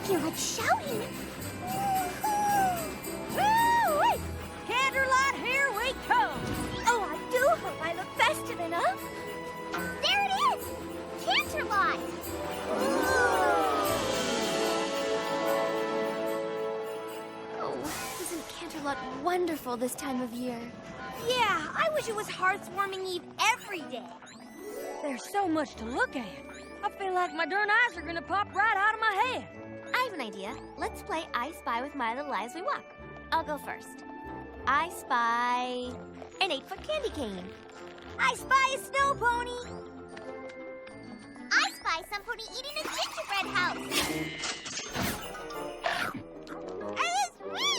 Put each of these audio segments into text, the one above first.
feel like shouting. Woo-wee! Candlelight, here we come! Oh, I do hope I look festive enough. There it is! Canterlot! Oh, isn't Canterlot wonderful this time of year? Yeah, I wish it was Hearthwarming Eve every day. There's so much to look at. I feel like my darn eyes are gonna pop right out of my head. I have an idea. Let's play I Spy with my little eye as we walk. I'll go first. I spy an 8-foot candy cane. I spy a snow pony. I spy somebody eating a gingerbread house. It's me!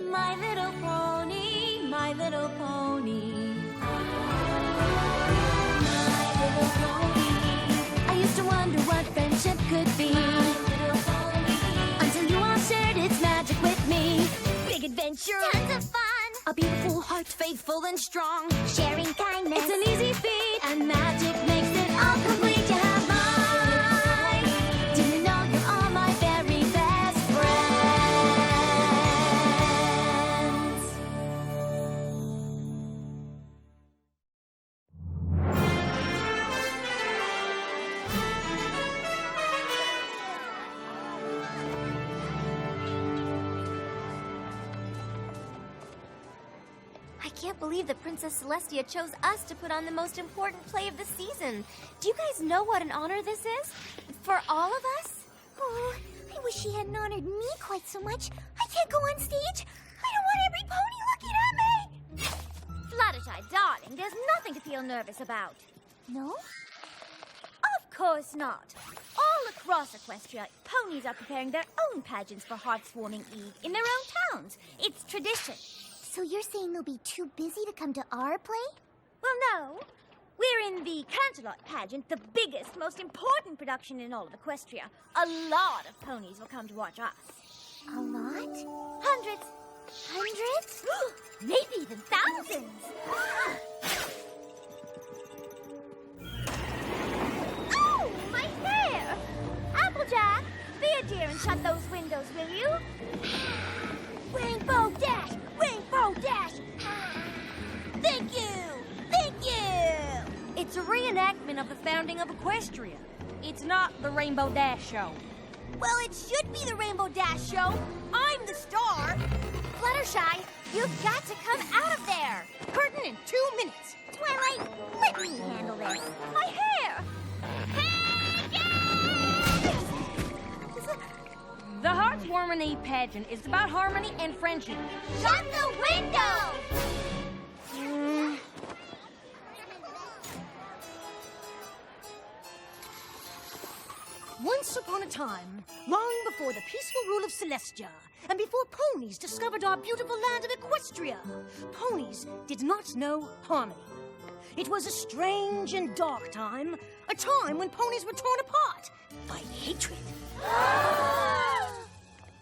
My little pony, my little pony. My little pony. I used to wonder what friendship could be. Until you all shared its magic with me. Big adventure. Tons of fun. A beautiful heart, faithful and strong. Sharing kindness. It's an easy feat. And magic makes it all complete. You have mine. Do you know you're all my very best friends? I can't believe that Princess Celestia chose us to put on the most important play of the season. Do you guys know what an honor this is? For all of us? Oh, I wish she hadn't honored me quite so much. I can't go on stage. I don't want every pony looking at me. Fluttershy, darling, there's nothing to feel nervous about. No? Of course not. All across Equestria, ponies are preparing their own pageants for Hearthwarming Eve in their own towns. It's tradition. So you're saying they'll be too busy to come to our play? Well, no. We're in the Canterlot pageant, the biggest, most important production in all of Equestria. A lot of ponies will come to watch us. A lot? Hundreds. Hundreds? Maybe even thousands. Oh, my hair! Applejack, be a dear and shut those windows, will you? Rainbow Dash! Rainbow Dash! Thank you! Thank you! It's a reenactment of the founding of Equestria. It's not the Rainbow Dash show. Well, it should be the Rainbow Dash show. I'm the star. Fluttershy, you've got to come out of there. Curtain in 2 minutes. Twilight, let me handle this. My hair! The Hearthwarming Eve pageant is about harmony and friendship. Shut the window! Once upon a time, long before the peaceful rule of Celestia, and before ponies discovered our beautiful land of Equestria, ponies did not know harmony. It was a strange and dark time, a time when ponies were torn apart by hatred.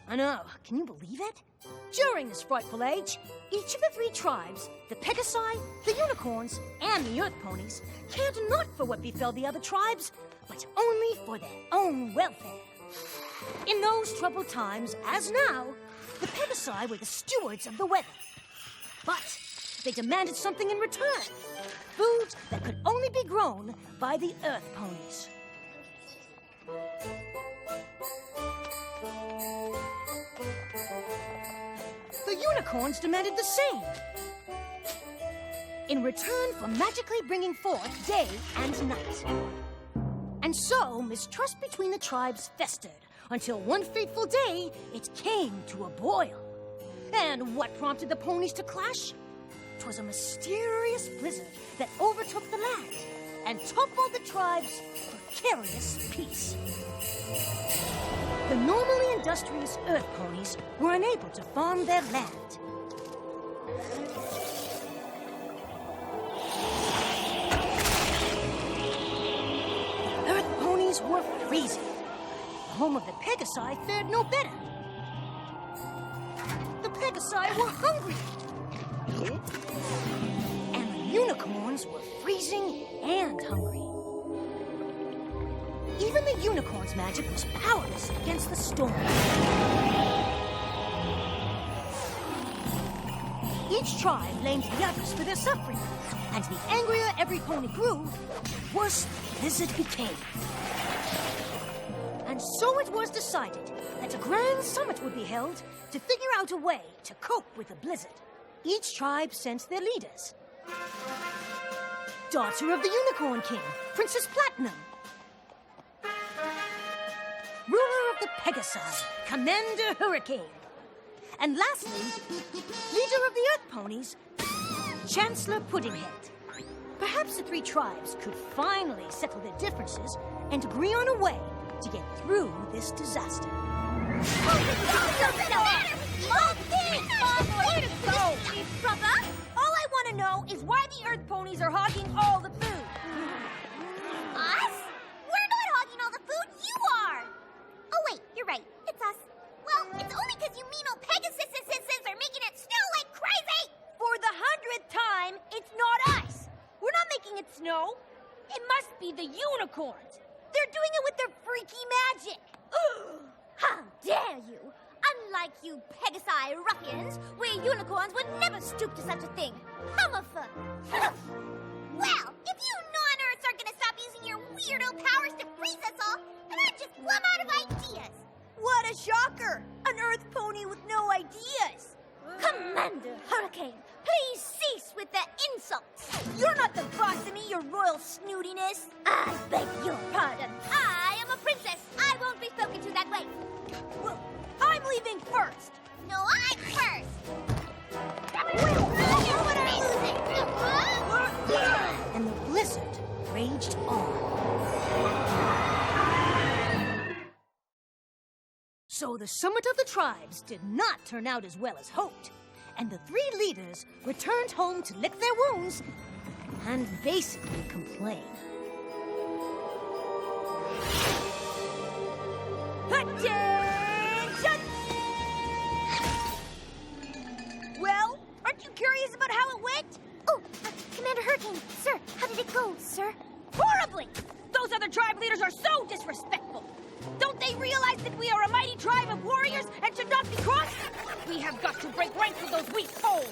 I know, can you believe it? During this frightful age, each of the 3 tribes, the Pegasi, the Unicorns, and the Earth Ponies, cared not for what befell the other tribes, but only for their own welfare. In those troubled times, as now, the Pegasi were the stewards of the weather. But they demanded something in return, food that could only be grown by the Earth Ponies. The Unicorns demanded the same, in return for magically bringing forth day and night. And so, mistrust between the tribes festered, until one fateful day, it came to a boil. And what prompted the ponies to clash? 'Twas a mysterious blizzard that overtook the land and toppled the tribe's precarious peace. The normally industrious Earth Ponies were unable to farm their land. The Earth Ponies were freezing. The home of the Pegasi fared no better. The Pegasi were hungry. And the Unicorns unicorns were freezing and hungry. Even the unicorn's magic was powerless against the storm. Each tribe blamed the others for their suffering, and the angrier every pony grew, the worse the blizzard became. And so it was decided that a grand summit would be held to figure out a way to cope with the blizzard. Each tribe sent their leaders. Daughter of the Unicorn King, Princess Platinum. Ruler of the Pegasus, Commander Hurricane. And lastly, leader of the Earth Ponies, Chancellor Puddinghead. Perhaps the three tribes could finally settle their differences and agree on a way to get through this disaster. All I want to know is why the Earth Ponies are hogging all the food. Us? We're not hogging all the food, you are! Oh wait, you're right, it's us. Well, it's only because you mean old Pegasus are making it snow like crazy! For the 100th time, it's not us. We're not making it snow. It must be the unicorns. They're doing it with their freaky magic. How dare you! Unlike you Pegasi ruffians, we unicorns would never stoop to such a thing. Hummerfuck! Well, if you non-Earths are gonna stop using your weirdo powers to freeze us all, then I'm just plumb out of ideas. What a shocker! An Earth Pony with no ideas. Commander Hurricane, please cease with the insults. You're not the boss of me, your royal snootiness. I beg your pardon. I am a princess. I won't be spoken to that way. Well, I'm leaving first. No, I'm first. And the blizzard raged on. So the summit of the tribes did not turn out as well as hoped, and the three leaders returned home to lick their wounds and basically complain. Attention! Well, aren't you curious about how it went? Oh, Commander Hurricane, sir, how did it go, sir? Horribly! Those other tribe leaders are so disrespectful. Don't they realize that we are a mighty tribe of warriors and should not be crossed? We have got to break ranks with those weak souls.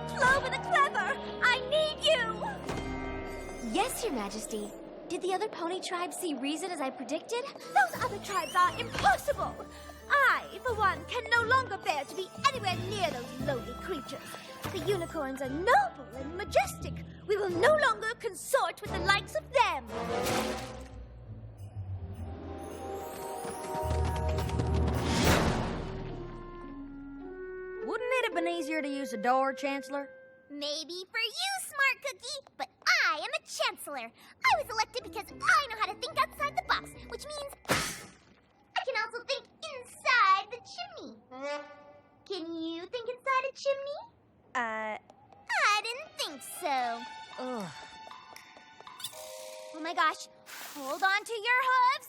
Clover the Clever, I need you! Yes, Your Majesty. Did the other pony tribes see reason as I predicted? Those other tribes are impossible! I, for one, can no longer bear to be anywhere near those lowly creatures. The unicorns are noble and majestic. We will no longer consort with the likes of them. Wouldn't it have been easier to use a door, Chancellor? Maybe for you, Smart Cookie, but I am a chancellor. I was elected because I know how to think outside the box, which means I can also think inside the chimney. Can you think inside a chimney? I didn't think so. Ugh. Oh my gosh, hold on to your hooves.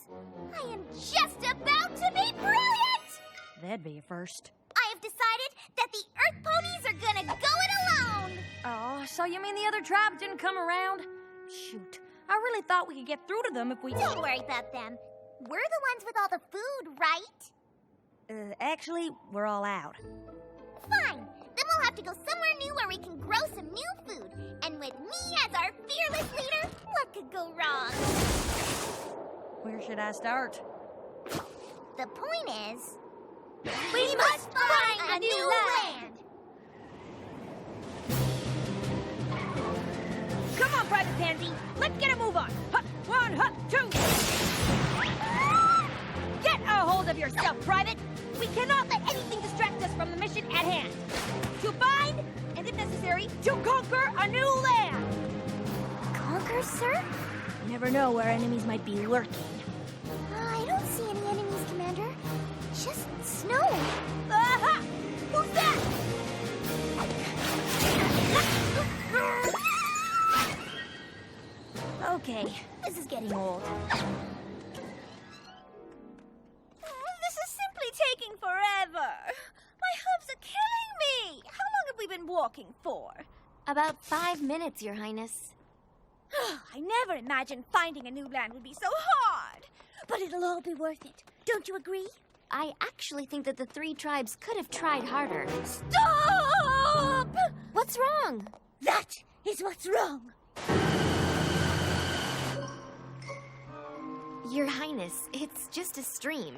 I am just about to be brilliant! That'd be a first. I have decided that the Earth Ponies are gonna go it alone! Oh, so you mean the other tribes didn't come around? Shoot, I really thought we could get through to them if we... Don't worry about them. We're the ones with all the food, right? Actually, we're all out. Fine. Then we'll have to go somewhere new where we can grow some new food. And with me as our fearless leader, what could go wrong? Where should I start? The point is, we must find a new land! Come on, Private Pansy. Let's get a move on. Hup, one, hup, two. Get a hold of yourself, Private. We cannot let anything distract us from the mission at hand. To find, and if necessary, to conquer a new land. Conquer, sir? You never know where enemies might be lurking. I don't see any enemies, Commander. Just snow. Aha! Who's that? Okay, this is getting old. This is simply taking forever. My hooves are killing me. walking for? About 5 minutes, Your Highness. I never imagined finding a new land would be so hard. But it'll all be worth it. Don't you agree? I actually think that the 3 tribes could have tried harder. Stop! What's wrong? That is what's wrong. Your Highness, it's just a stream.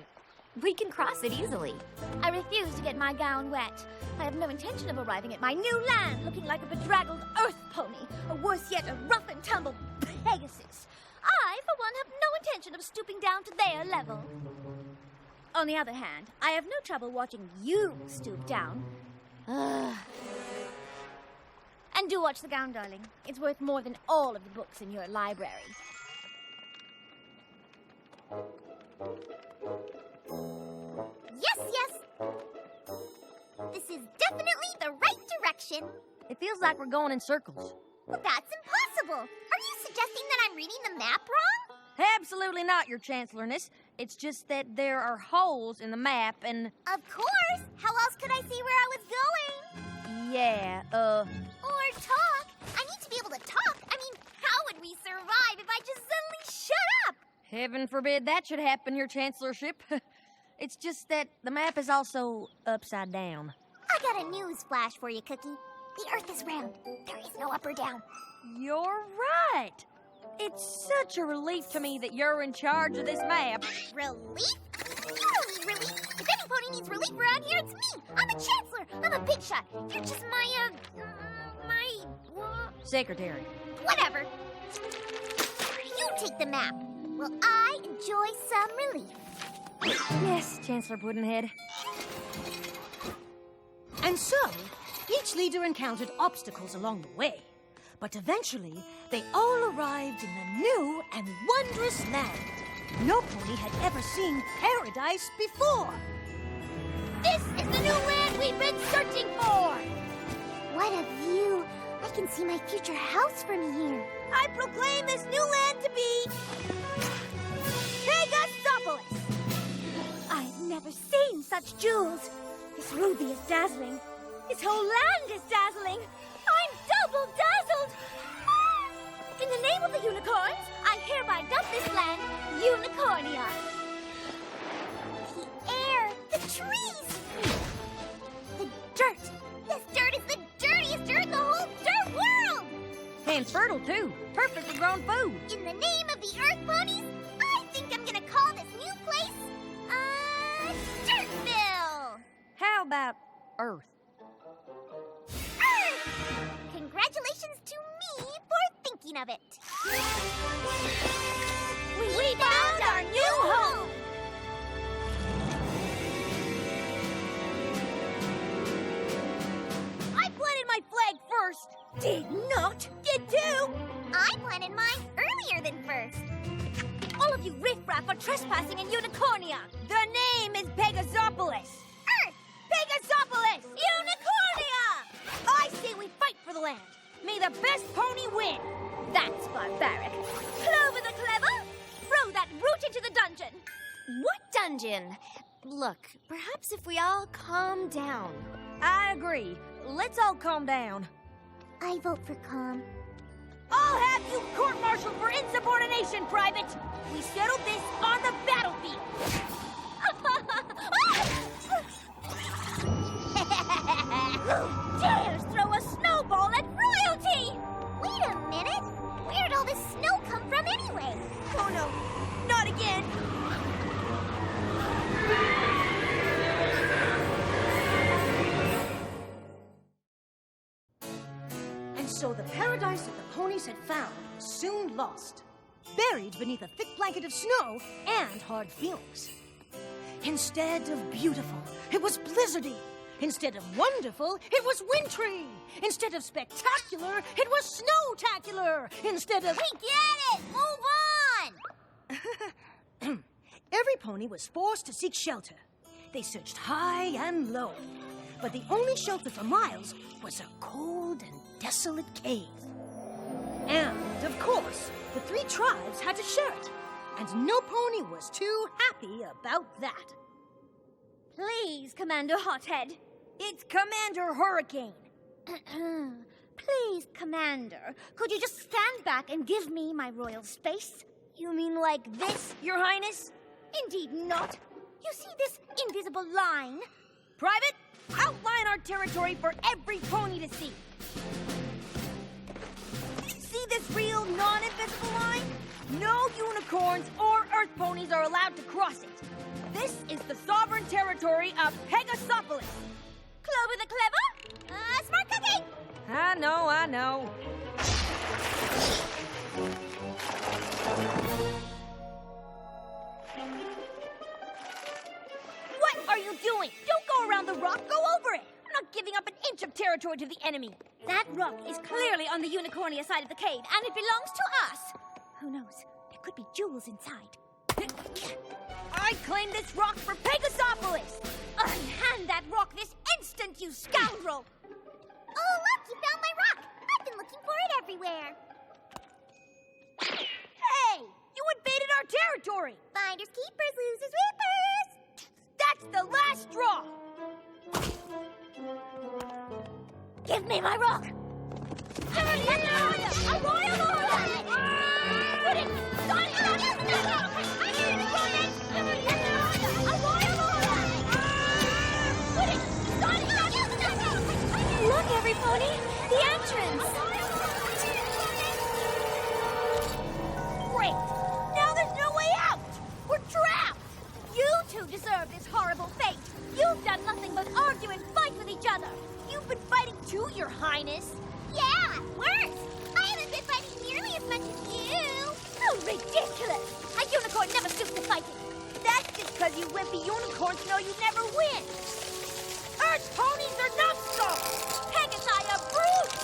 We can cross it easily. I refuse to get my gown wet. I have no intention of arriving at my new land looking like a bedraggled Earth Pony, or worse yet, a rough and tumble Pegasus. I, for one, have no intention of stooping down to their level. On the other hand, I have no trouble watching you stoop down. And do watch the gown, darling. It's worth more than all of the books in your library. Yes! This is definitely the right direction. It feels like we're going in circles. But that's impossible. Are you suggesting that I'm reading the map wrong? Absolutely not, Your Chancellorness. It's just that there are holes in the map and... Of course. How else could I see where I was going? Yeah, Or talk. I need to be able to talk. I mean, how would we survive if I just suddenly shut up? Heaven forbid that should happen, Your Chancellorship. It's just that the map is also upside down. I got a news flash for you, Cookie. The Earth is round. There is no up or down. You're right. It's such a relief to me that you're in charge of this map. Relief? You don't need relief. If any pony needs relief around here, it's me. I'm a chancellor. I'm a big shot. You're just my, Secretary. Whatever. You take the map. Will I enjoy some relief? Yes, Chancellor Puddinhead. And so, each leader encountered obstacles along the way. But eventually, they all arrived in the new and wondrous land. No pony had ever seen paradise before. This is the new land we've been searching for! What a view! I can see my future house from here. I proclaim this new land to be... Pegasus! I've never seen such jewels. This ruby is dazzling. This whole land is dazzling. I'm double dazzled. In the name of the unicorns, I hereby dub this land Unicornia. The air, the trees, the dirt. This dirt is the dirtiest dirt in the whole dirt world. And fertile, too. Perfectly grown food. In the name of the Earth Ponies, I think I'm gonna call this new place, Dirtville. How about Earth? Earth! Congratulations to me for thinking of it. We found our new home! I planted my flag first. Did not. Did too. I planted mine earlier than first. All of you riffraff are trespassing in Unicornia. The name is Pegasopolis. Earth! Pegasopolis! Unicornia! I say we fight for the land. May the best pony win. That's barbaric. Clover the clever, throw that root into the dungeon. What dungeon? Look, perhaps if we all calm down. I agree. Let's all calm down. I vote for calm. I'll have you court-martialed for insubordination, Private. We settled this on the battlefield. Who dares throw a snowball at royalty? Wait a minute. Where'd all this snow come from anyway? Oh no, not again. And so the paradise that the ponies had found was soon lost, buried beneath a thick blanket of snow and hard feelings. Instead of beautiful, it was blizzardy. Instead of wonderful, it was wintry. Instead of spectacular, it was snowtacular. Instead of... We get it! Move on! Every pony was forced to seek shelter. They searched high and low, but the only shelter for miles was a cold and desolate cave. And, of course, the 3 tribes had to share it, and no pony was too happy about that. Please, Commander Hothead. It's Commander Hurricane. Please, Commander, could you just stand back and give me my royal space? You mean like this, Your Highness? Indeed not. You see this invisible line? Private, outline our territory for every pony to see. See this real non-invisible line? No unicorns or Earth Ponies are allowed to cross it. This is the sovereign territory of Pegasopolis. Clover the clever? Smart cookie! I know. What are you doing? Don't go around the rock, go over it! I'm not giving up an inch of territory to the enemy. That rock is clearly on the unicornia side of the cave, and it belongs to us. Who knows? There could be jewels inside. I claim this rock for Pegasopolis! Unhand that rock this instant, you scoundrel! Oh, look! You found my rock! I've been looking for it everywhere. Hey! You invaded our territory! Finders keepers, losers reapers! That's the last straw! Give me my rock! A royal order! Put it! Look, Everypony! The entrance! Great! Now there's no way out! We're trapped! You two deserve this horrible fate! You've done nothing but argue and fight with each other! You've been fighting too, Your Highness! Yeah, worse! I haven't been fighting nearly as much as you! How ridiculous! A unicorn never stoops to fighting! That's just because you wimpy unicorns know you never win! Earth Ponies are numbskulls! Pegasi are brutes!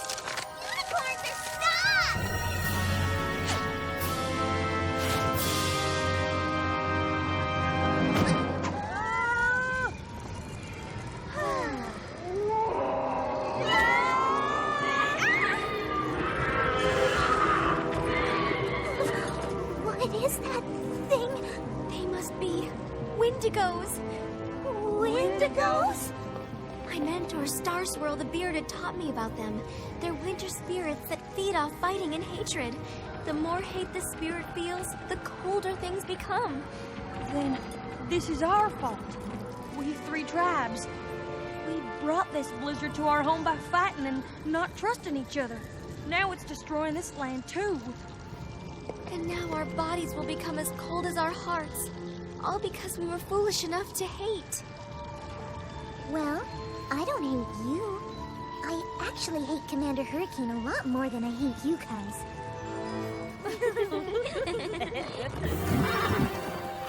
Unicorns are snobs! What is that thing? They must be Wendigos. Wendigos? My mentor, Star Swirl the Bearded, taught me about them. They're winter spirits that feed off fighting and hatred. The more hate the spirit feels, the colder things become. Then this is our fault. We three tribes. We brought this blizzard to our home by fighting and not trusting each other. Now it's destroying this land too. And now our bodies will become as cold as our hearts. All because we were foolish enough to hate. Well, I don't hate you. I actually hate Commander Hurricane a lot more than I hate you guys.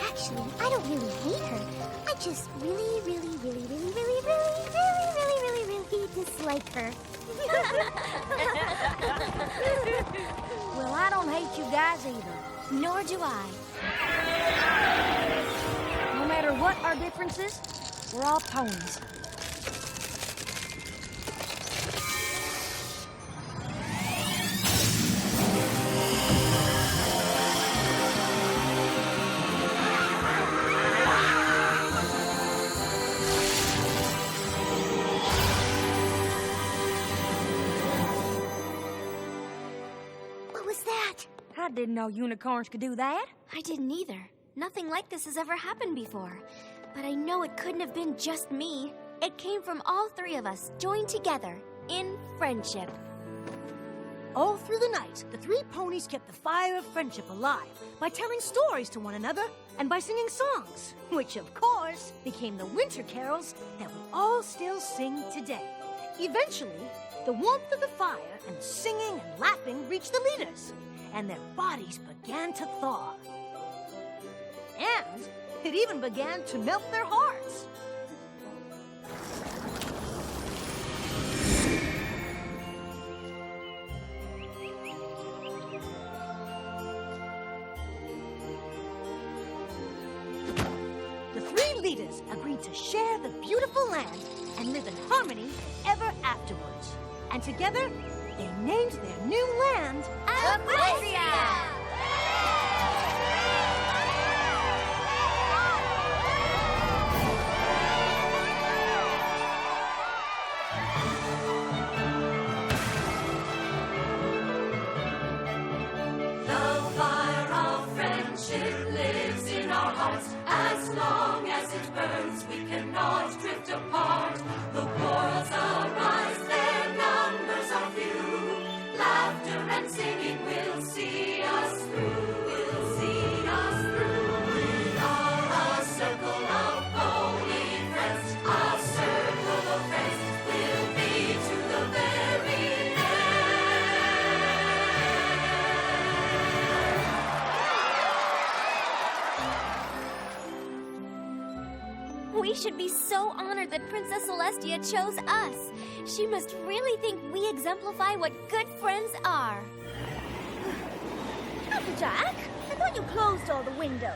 Actually, I don't really hate her. I just really dislike her. Well, I don't hate you guys either. Nor do I. No matter what our differences, we're all ponies. I didn't know unicorns could do that. I didn't either. Nothing like this has ever happened before. But I know it couldn't have been just me. It came from all three of us, joined together, in friendship. All through the night, the three ponies kept the fire of friendship alive by telling stories to one another and by singing songs, which of course became the winter carols that we all still sing today. Eventually, the warmth of the fire and singing and laughing reached the leaders, and their bodies began to thaw. And it even began to melt their hearts. The three leaders agreed to share the beautiful land and live in harmony ever afterwards. And together, they named their new land Equestria! should be so honored that Princess Celestia chose us. She must really think we exemplify what good friends are. Applejack, I thought you closed all the windows.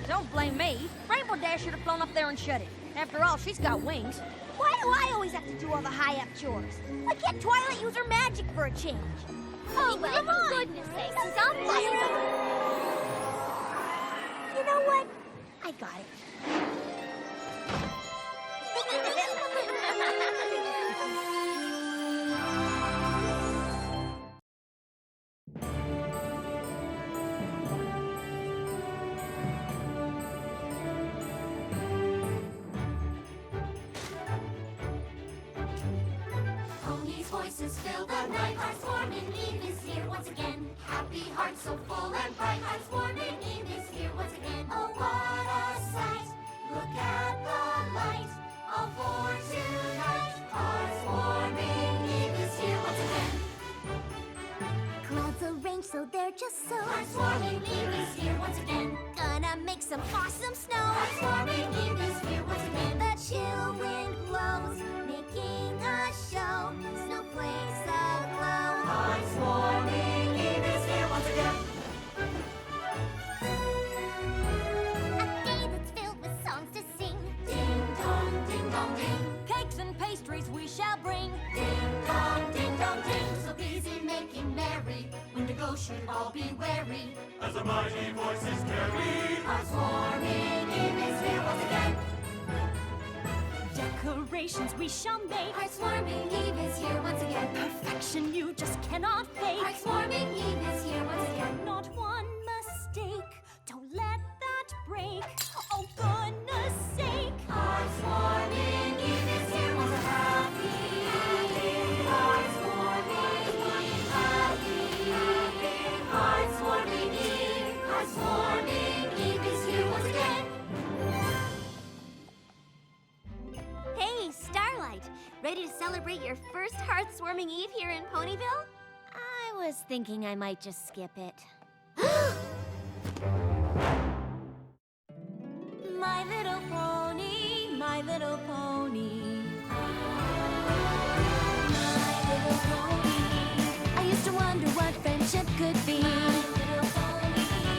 Don't blame me. Rainbow Dash should have flown up there and shut it. After all, she's got wings. Why do I always have to do all the high-up chores? Why can't Twilight use her magic for a change? Oh, well, for goodness sake, stop fighting. You know what? I got it. Ponies' voices fill the night. Hearts-warming Eve is here once again. Happy hearts so full and bright. Hearts-warming Eve is here once again. Oh, what a sight! Look at the light, all for tonight. Hearts-warming Eve is here once again. Clouds arrange so they're just so. Hearts-warming Eve is here once again. Gonna make some awesome snow. Hearts-warming Eve is here once again. The chill wind blows, making a show. Snowflakes aglow. Hearts-warming Eve is here once again. A day that's filled with songs to sing. Ding dong, ding dong, ding. Cakes and pastries we shall bring. Ding dong, ding dong, ding. So busy making merry, Wendigo should all be wary. As the mighty voices carry, Hearts-warming Eve is here once again. Decorations we shall make. Hearts-warming Eve is here once again. Perfection you just cannot fake. Hearts-warming Eve is here once again. Not one mistake. Don't let that break. Oh, goodness sake. Hearts-warming Eve is here once again. Happy, hearts-warming Eve, happy, hearts-warming Eve, hearts-warming Eve is here once again. Hey, Starlight! Ready to celebrate your first Hearth-warming Eve here in Ponyville? I was thinking I might just skip it. My little pony, my little pony. My little pony. I used to wonder what friendship could be.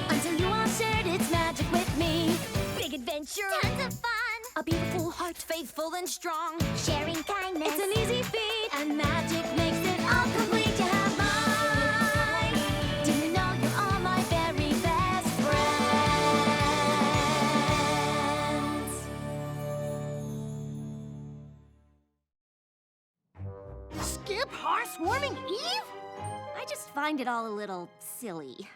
Until you all shared its magic with me. Big adventure. Tons of fun. A beautiful heart, faithful and strong. Sharing kindness. It's an easy feat. And magic makes it all complete. You have mine. Do you know you're all my very best friends? Skip Hearth-warming Eve? I just find it all a little silly.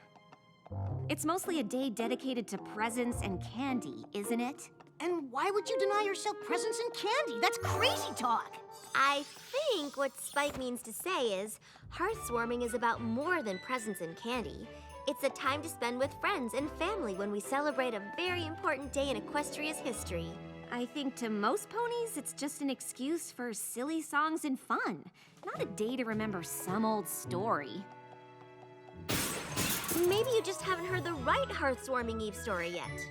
It's mostly a day dedicated to presents and candy, isn't it? And why would you deny yourself presents and candy? That's crazy talk. I think what Spike means to say is Hearth-warming is about more than presents and candy. It's a time to spend with friends and family when we celebrate a very important day in Equestria's history. I think to most ponies, it's just an excuse for silly songs and fun, not a day to remember some old story. Maybe you just haven't heard the right Hearth-warming Eve story yet.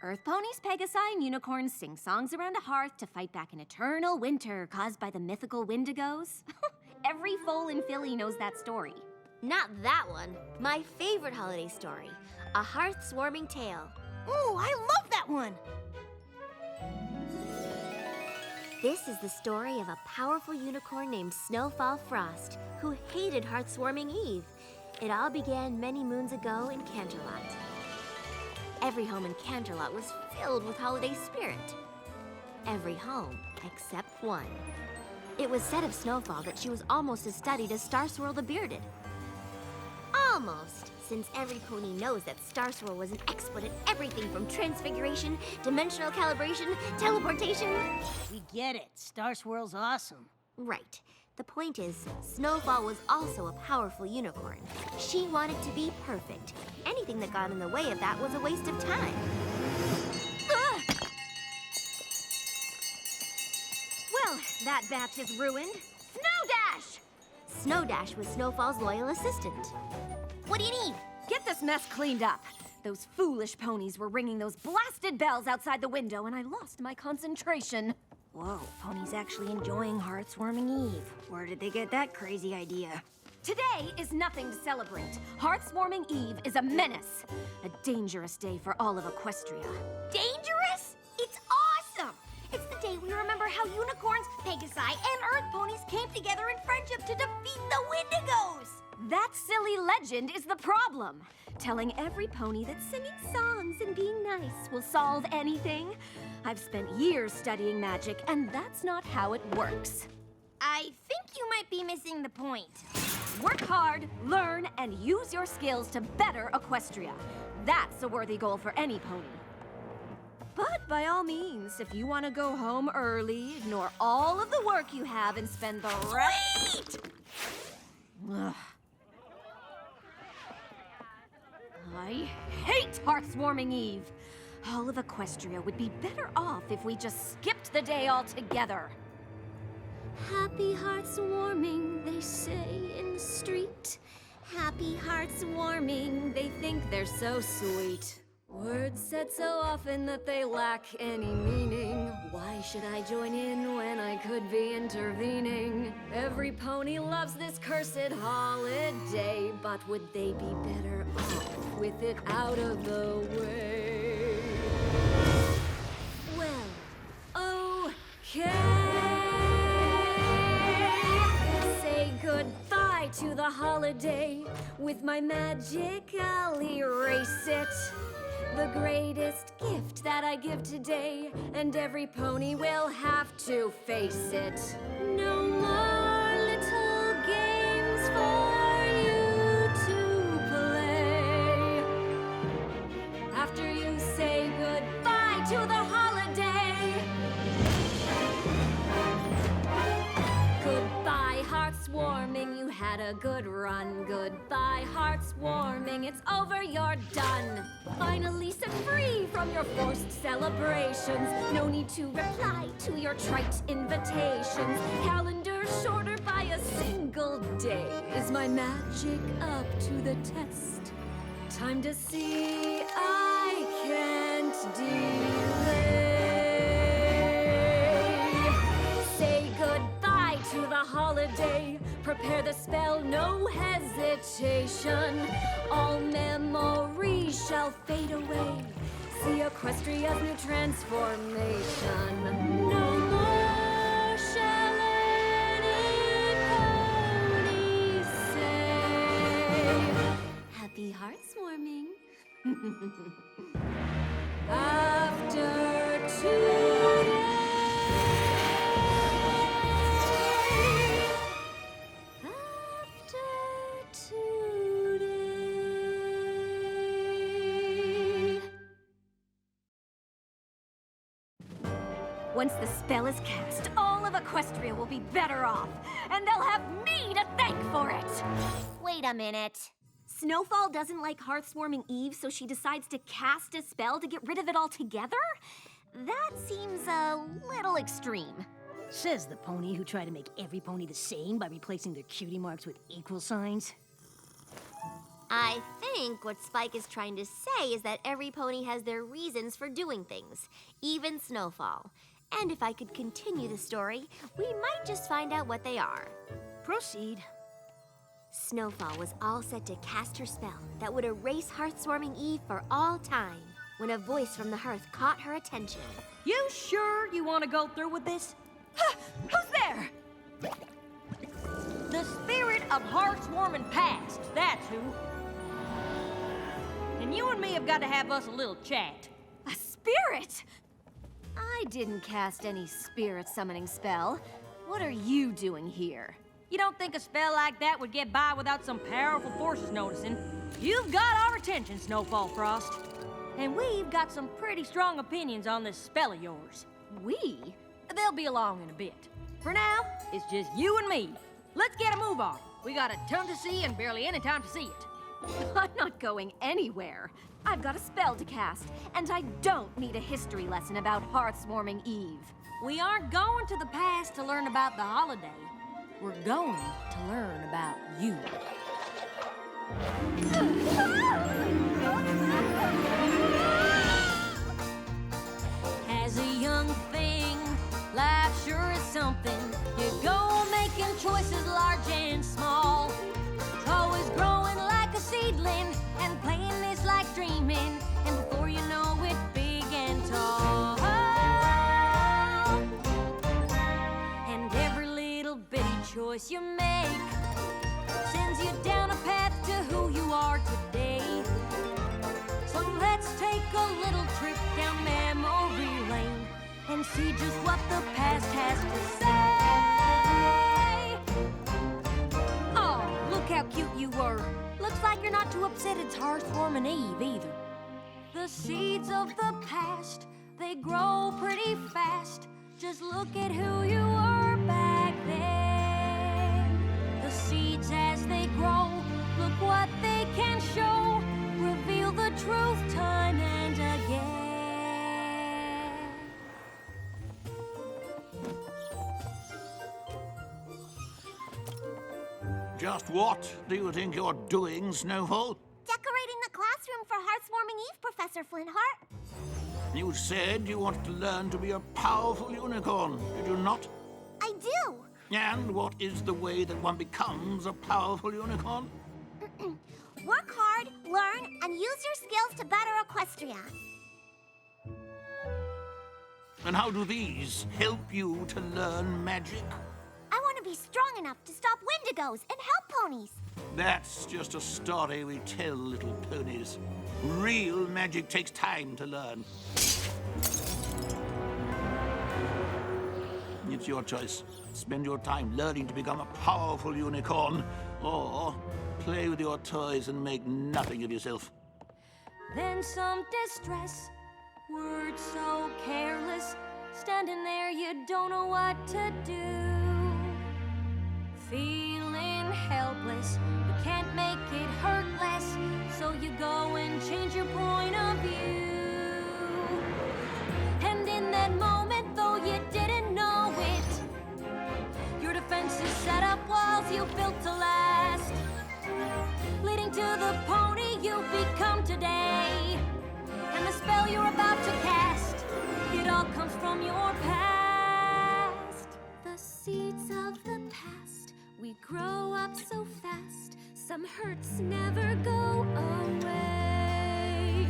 Earth Ponies, Pegasi, and unicorns sing songs around a hearth to fight back an eternal winter caused by the mythical Wendigos. Every foal in Philly knows that story. Not that one. My favorite holiday story. A Hearth-warming tale. Ooh, I love that one. This is the story of a powerful unicorn named Snowfall Frost, who hated Hearth-warming Eve. It all began many moons ago in Canterlot. Every home in Canterlot was filled with holiday spirit. Every home except one. It was said of Snowfall that she was almost as studied as Starswirl the Bearded. Almost, since every pony knows that Starswirl was an expert at everything from transfiguration, dimensional calibration, teleportation. We get it. Starswirl's awesome. Right. The point is, Snowfall was also a powerful unicorn. She wanted to be perfect. Anything that got in the way of that was a waste of time. Ugh! Well, that batch is ruined. Snowdash! Snowdash was Snowfall's loyal assistant. What do you need? Get this mess cleaned up. Those foolish ponies were ringing those blasted bells outside the window, and I lost my concentration. Whoa, Pony's actually enjoying Heartswarming Eve. Where did they get that crazy idea? Today is nothing to celebrate. Heartswarming Eve is a menace. A dangerous day for all of Equestria. Dangerous? It's awesome! It's the day we remember how unicorns, Pegasi, and Earth Ponies came together in friendship to defeat the Wendigos! That silly legend is the problem. Telling every pony that singing songs and being nice will solve anything. I've spent years studying magic, and that's not how it works. I think you might be missing the point. Work hard, learn, and use your skills to better Equestria. That's a worthy goal for any pony. But by all means, if you want to go home early, ignore all of the work you have and spend the rest... Ugh. I hate Heartswarming Eve. All of Equestria would be better off if we just skipped the day altogether. Happy hearts warming, they say in the street. Happy hearts warming, they think they're so sweet. Words said so often that they lack any meaning. Why should I join in when I could be intervening? Every pony loves this cursed holiday, but would they be better off with it out of the way? Well, okay. Say goodbye to the holiday. With my magic, I'll erase it. The greatest gift that I give today, and every pony will have to face it. No more little games for you to play. After you say goodbye to the holiday. Goodbye, Heartswarming, you had a good run. Goodbye, Heartswarming, it's over, you're done. Finally set free from your forced celebrations. No need to reply to your trite invitations. Calendar shorter by a single day. Is my magic up to the test? Time to see I can't delay. Say goodbye to the holiday. Prepare the spell, no hesitation. All memories shall fade away. See Equestria's new transformation. No more shall any pony say. Happy Heartswarming. After today. Once the spell is cast, all of Equestria will be better off, and they'll have me to thank for it! Wait a minute. Snowfall doesn't like Heartswarming Eve, so she decides to cast a spell to get rid of it altogether? That seems a little extreme. Says the pony who tried to make every pony the same by replacing their cutie marks with equal signs. I think what Spike is trying to say is that every pony has their reasons for doing things, even Snowfall. And if I could continue the story, we might just find out what they are. Proceed. Snowfall was all set to cast her spell that would erase Heartswarming Eve for all time when a voice from the hearth caught her attention. You sure you want to go through with this? Who's there? The spirit of Heartswarming past, that's who. And you and me have got to have us a little chat. A spirit? I didn't cast any spirit summoning spell. What are you doing here? You don't think a spell like that would get by without some powerful forces noticing? You've got our attention, Snowfall Frost. And we've got some pretty strong opinions on this spell of yours. We? They'll be along in a bit. For now, it's just you and me. Let's get a move on. We got a ton to see and barely any time to see it. I'm not going anywhere. I've got a spell to cast, and I don't need a history lesson about Heartswarming Eve. We aren't going to the past to learn about the holiday. We're going to learn about you. As a young thing, life sure is something. You go making choices large and small. Always growing like a seedling, and playing is like dreaming. And before you know it, big and tall. And every little bitty choice you make sends you down a path to who you are today. So let's take a little trip down memory lane and see just what the past has to say. Oh, look how cute you were. Looks like you're not too upset it's Hearthworm Eve either. The seeds of the past, they grow pretty fast. Just look at who you were back then. The seeds as they grow, look what they can show. Reveal the truth time and again. Just what do you think you're doing, Snowfall? Decorating the classroom for Hearthwarming Eve, Professor Flintheart. You said you wanted to learn to be a powerful unicorn, did you not? I do. And what is the way that one becomes a powerful unicorn? Work hard, learn, and use your skills to better Equestria. And how do these help you to learn magic? I want to be strong enough to stop Wendigos and help ponies. That's just a story we tell little ponies. Real magic takes time to learn. It's your choice. Spend your time learning to become a powerful unicorn, or play with your toys and make nothing of yourself. Then some distress, words so careless, standing there you don't know what to do. Feeling helpless, but can't make it hurt less, so you go and change your point of view. And in that moment, though you didn't know it, your defenses set up walls you built to last, leading to the pony you've become today. And the spell you're about to cast, it all comes from your past. The seeds of the past, we grow up so fast. Some hurts never go away.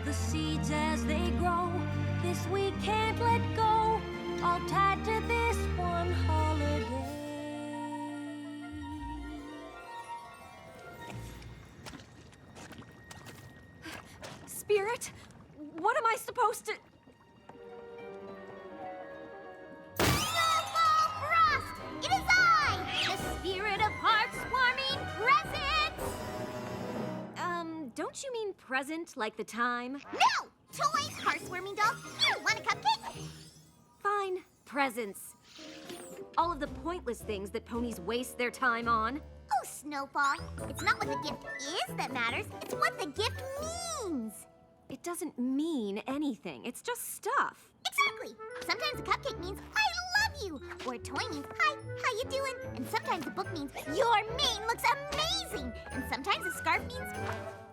The seeds as they grow, this we can't let go, all tied to this one holiday. Spirit, what am I supposed to... Snowfall Frost! It is I, the spirit of Hearthwarming presents! Don't you mean present like the time? No! Toys, Hearthwarming dolls. Here, want a cupcake? Fine, presents. All of the pointless things that ponies waste their time on. Oh, Snowfall, it's not what the gift is that matters, it's what the gift means. It doesn't mean anything. It's just stuff. Exactly. Sometimes a cupcake means I love you, or a toy means hi, how you doing? And sometimes a book means your mane looks amazing, and sometimes a scarf means,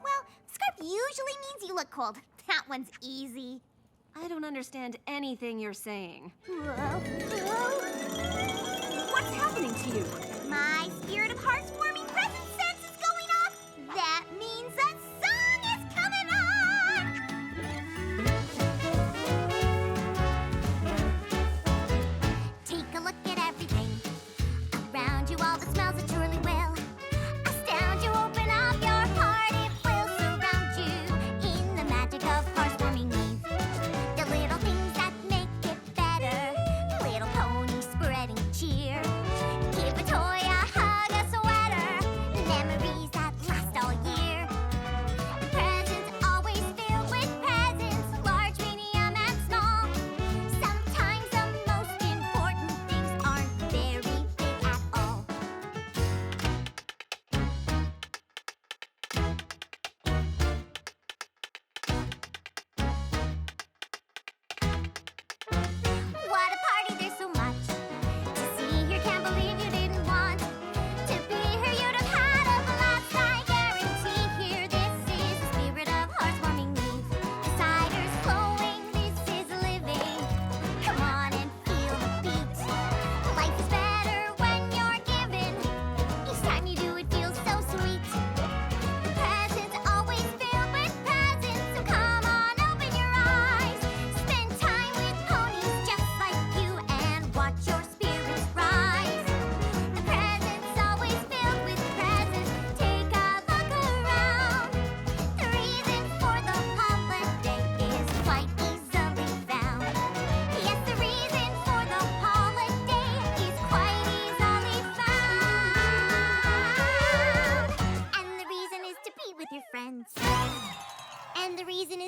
well, scarf usually means you look cold. That one's easy. I don't understand anything you're saying. Whoa. What's happening to you? My spirit of heartwarming present sense is going off. That means a song is coming on. Take a look at everything around you, all the smells that surely will astound you. Open up your heart, it will surround you in the magic of heartwarming Eve. The little things that make it better, little ponies spreading cheer. Give a toy a hug.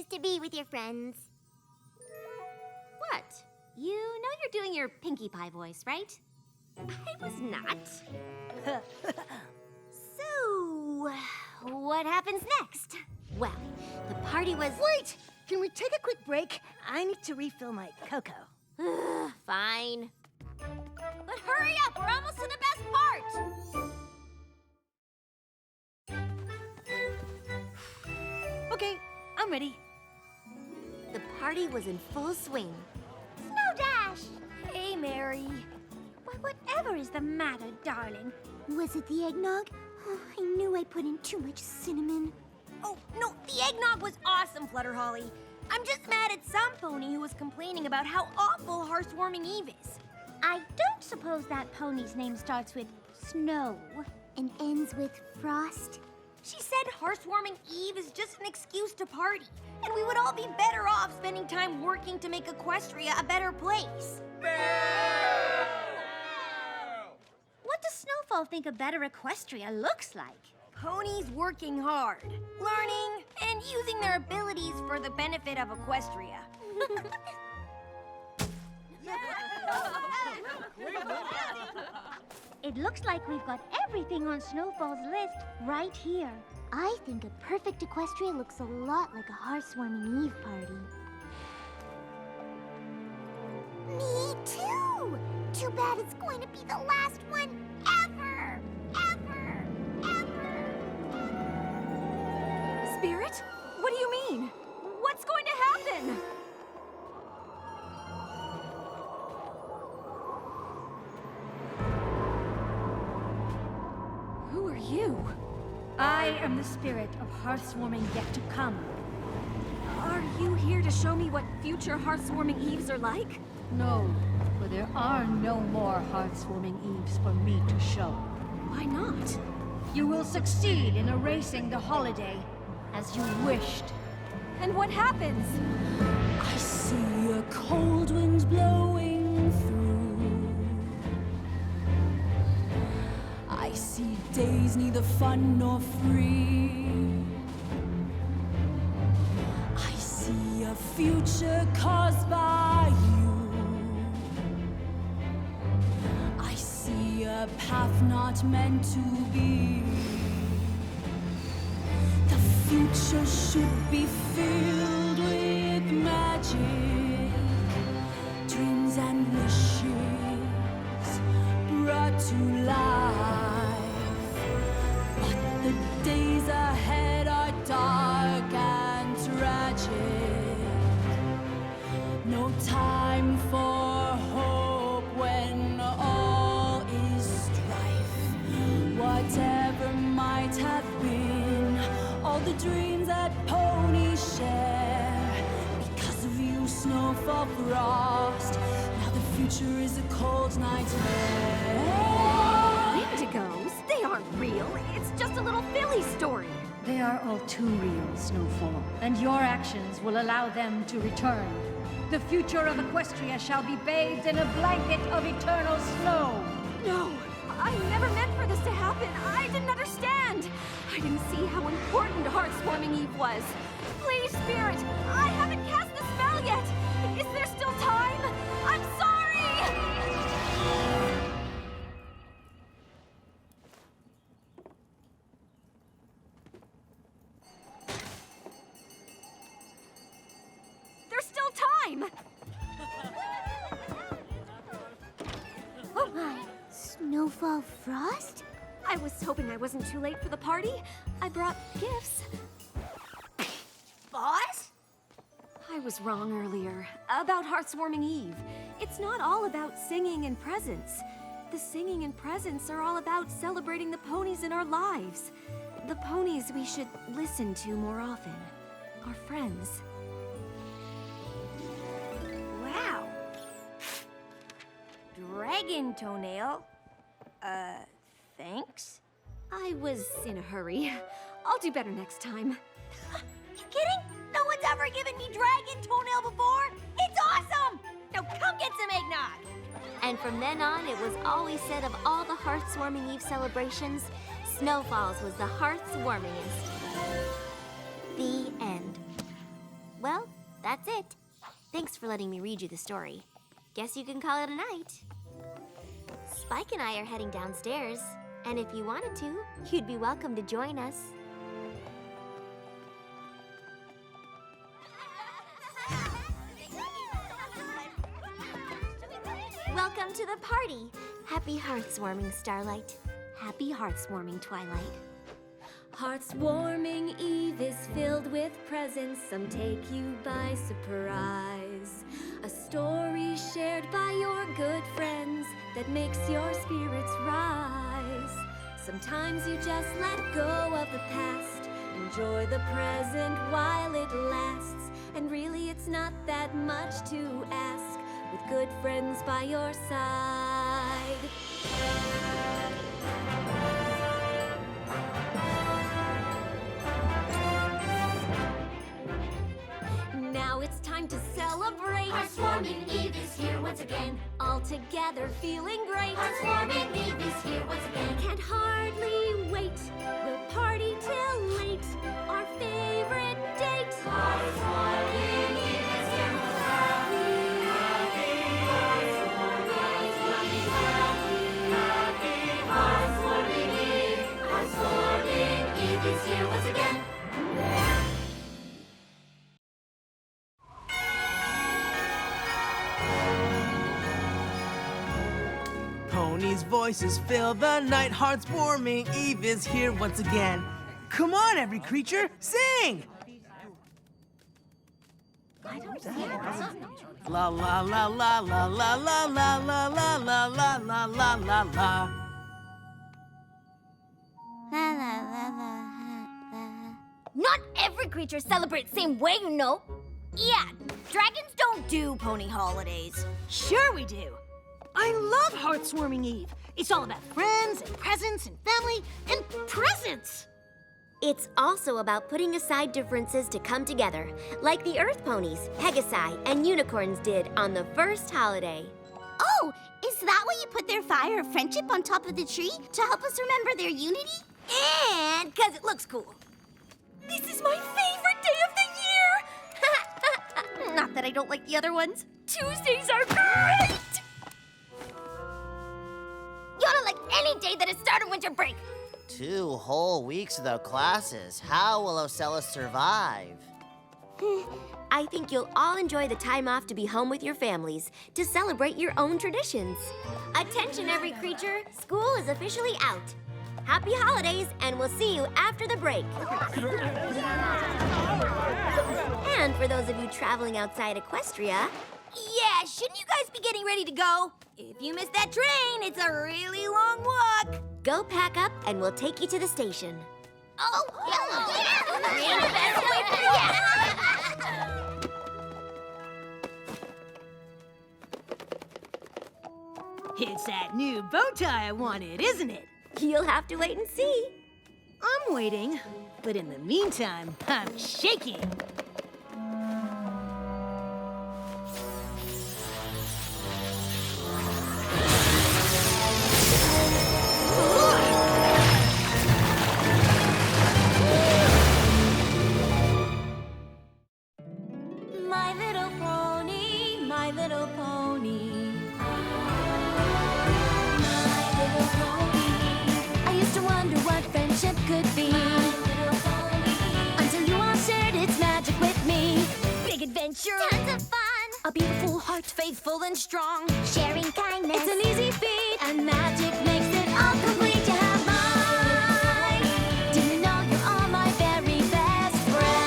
just to be with your friends. What? You know you're doing your Pinkie Pie voice, right? I was not. So, what happens next? Well, the party was... Wait! Can we take a quick break? I need to refill my cocoa. Fine. But hurry up, we're almost to the best part! Okay, I'm ready. The party was in full swing. Snow Dash! Hey, Mary. Why, whatever is the matter, darling? Was it the eggnog? Oh, I knew I put in too much cinnamon. Oh, no, the eggnog was awesome, Flutterholly. I'm just mad at some pony who was complaining about how awful Hearthwarming Eve is. I don't suppose that pony's name starts with Snow. And ends with frost. She said Hearthwarming Eve is just an excuse to party, and we would all be better off spending time working to make Equestria a better place. What does Snowfall think a better Equestria looks like? Ponies working hard, learning, and using their abilities for the benefit of Equestria. It looks like we've got everything on Snowfall's list right here. I think a perfect Equestria looks a lot like a Hearthwarming Eve party. Me too! Too bad it's going to be the last one ever! Ever! Ever! Spirit? What do you mean? What's going to happen? Who are you? I am the spirit of Hearthwarming yet to come. Are you here to show me what future Hearthwarming Eves are like? No, for there are no more Hearthwarming Eves for me to show. Why not? You will succeed in erasing the holiday as you wished. And what happens? I see a cold wind blowing through. I see days neither fun nor free. I see a future caused by you. I see a path not meant to be. The future should be filled with magic, dreams and wishes brought to life. But the days ahead are dark and tragic. No time for hope when all is strife. Whatever might have been, all the dreams that ponies share. Because of you, Snowfall Frost, now the future is a cold nightmare. Wendigos? They aren't real. It's just a little Philly story. They are all too real, Snowfall, and your actions will allow them to return. The future of Equestria shall be bathed in a blanket of eternal snow. No, I never meant for this to happen. I didn't understand. I didn't see how important Hearthwarming Eve was. Please, Spirit, I haven't cast the spell yet. Is there still time? I'm sorry! There's still time! Oh my! Snowfall Frost? I was hoping I wasn't too late for the party. I brought gifts. Boss? I was wrong earlier about Hearthwarming Eve. It's not all about singing and presents. The singing and presents are all about celebrating the ponies in our lives. The ponies we should listen to more often. Our friends. Wow. Dragon toenail? Thanks? I was in a hurry. I'll do better next time. You kidding? No one's ever given me dragon toenail before? It's awesome! Now come get some eggnog! And from then on, it was always said of all the Hearthwarming Eve celebrations, Snowfall's was the hearthwarmingest. The end. Well, that's it. Thanks for letting me read you the story. Guess you can call it a night. Spike and I are heading downstairs, and if you wanted to, you'd be welcome to join us. Welcome to the party. Happy hearts-warming starlight. Happy hearts-warming twilight. Hearts-warming eve is filled with presents. Some take you by surprise. A story shared by your good friends that makes your spirits rise. Sometimes you just let go of the past. Enjoy the present while it lasts. And really it's not that much to ask, with good friends by your side. Now it's time to celebrate. Hearts-warming Eve is here once again. All together feeling great. Hearts-warming Eve is here once again. Can't hardly wait. We'll party till late. Our favorite date. Hearts-warming Eve is here once again. Hearts-warming Eve. Hearts-warming Eve is here once again. Ponies' voices fill the night. Hearts-warming Eve is here once again. Come on, every creature, sing! La la la la la la la la la la la la la la la la. Not every creature celebrates the same way, you know. Yeah, dragons don't do pony holidays. Sure we do. I love Hearts-warming Eve. It's all about friends and presents and family and presents. It's also about putting aside differences to come together, like the Earth Ponies, Pegasi, and unicorns did on the first holiday. Oh, is that why you put their fire of friendship on top of the tree? To help us remember their unity? And because it looks cool. This is my favorite day of the year! Not that I don't like the other ones. Tuesdays are great! You ought to like any day that is start of winter break. 2 whole weeks without classes. How will Ocella survive? I think you'll all enjoy the time off to be home with your families, to celebrate your own traditions. Attention, every creature. School is officially out. Happy holidays, and we'll see you after the break. And for those of you traveling outside Equestria, Yeah, shouldn't you guys be getting ready to go? If you miss that train, it's a really long walk. go pack up and we'll take you to the station. Oh, It's that new bow tie I wanted, isn't it? You'll have to wait and see. I'm waiting, but in the meantime, I'm shaking. My little pony, my little pony. My little pony. I used to wonder what friendship could be. Until you all shared its magic with me. big adventure. Tons of fun. A beautiful heart, faithful and strong. Sharing kindness. It's an easy feat, and magic makes it all complete to have mine. Do you know you're all my very best friends?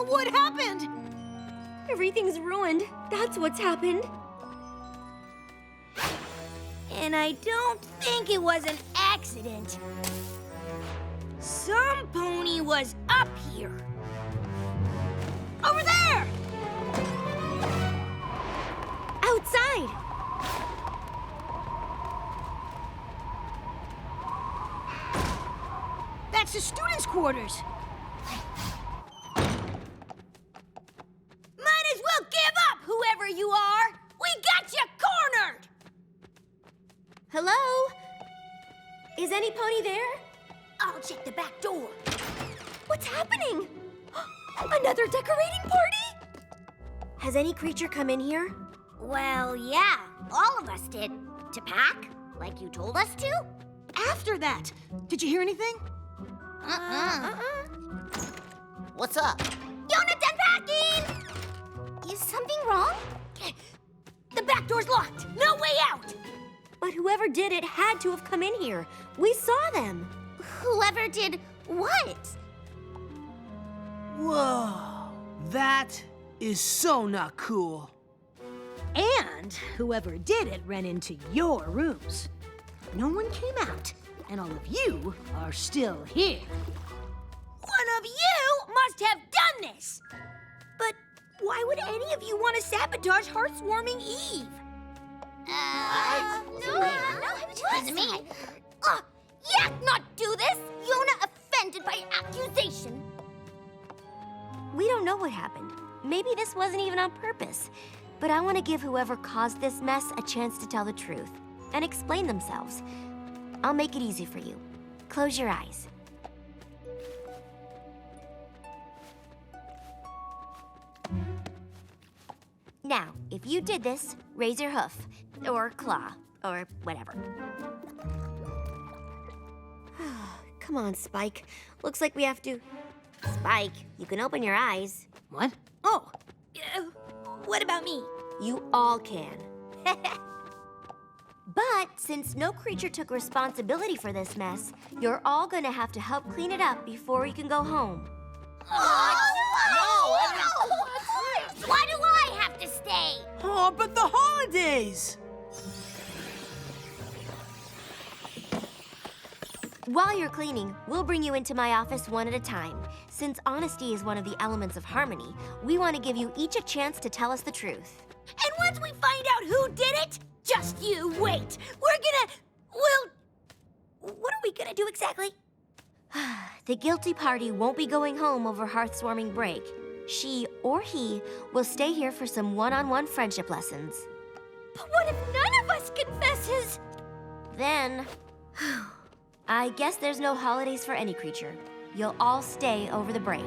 What happened? Everything's ruined. That's what's happened. And I don't think it was an accident. Some pony was up here. Over there! Outside! This is students' quarters. Might as well give up, whoever you are! We got you cornered! Hello? Is any pony there? I'll check the back door. What's happening? Another decorating party? Has any creature come in here? Well, yeah, all of us did. To pack, like you told us to. After that, did you hear anything? What's up? Jonathan packing! Is something wrong? The back door's locked. No way out! But whoever did it had to have come in here. We saw them. Whoever did what? Whoa, that is so not cool. And whoever did it ran into your rooms. No one came out, and all of you are still here. One of you must have done this! But why would any of you want to sabotage Heartswarming Eve? Wasn't me. Yak not do this! Yona offended by accusation. We don't know what happened. Maybe this wasn't even on purpose. But I want to give whoever caused this mess a chance to tell the truth and explain themselves. I'll make it easy for you. Close your eyes. Now, if you did this, raise your hoof, or claw, or whatever. Come on, Spike. Looks like we have to... Spike, you can open your eyes. What? Oh, what about me? You all can. But since no creature took responsibility for this mess, you're all gonna have to help clean it up before you can go home. Why do I have to stay? Oh, but the holidays! While you're cleaning, we'll bring you into my office one at a time. Since honesty is one of the elements of harmony, we want to give you each a chance to tell us the truth. And once we find out who did it, just you wait. What are we gonna do exactly? The guilty party won't be going home over Heartswarming break. She or he will stay here for some one-on-one friendship lessons. But what if none of us confesses? Then, I guess there's no holidays for any creature. You'll all stay over the break.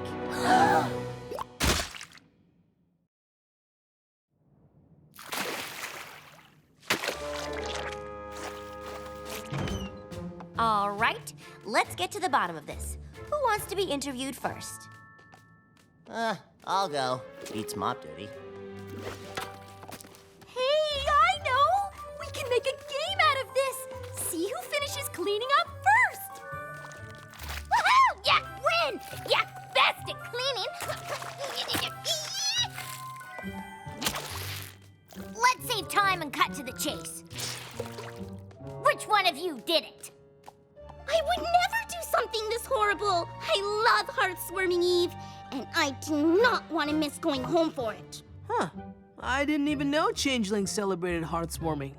All right, let's get to the bottom of this. Who wants to be interviewed first? I'll go. Beats mop duty. Hey, I know! We can make a game out of this! See who finishes cleaning up first! Woohoo! Yak win! Yak best at cleaning! Let's save time and cut to the chase. Which one of you did it? I would never do something this horrible. I love Heartswarming Eve, and I do not want to miss going home for it. Huh. I didn't even know changelings celebrated Heartswarming.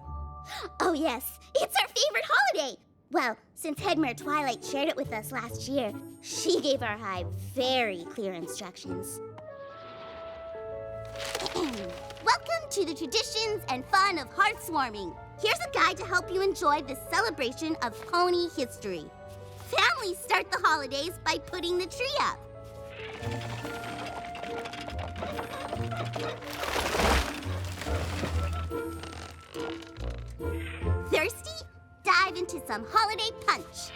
Oh yes, it's our favorite holiday. Well, since Headmare Twilight shared it with us last year, she gave our hive very clear instructions. Welcome to the traditions and fun of Heartswarming. Here's a guide to help you enjoy this celebration of pony history. Families start the holidays by putting the tree up. Thirsty? Dive into some holiday punch.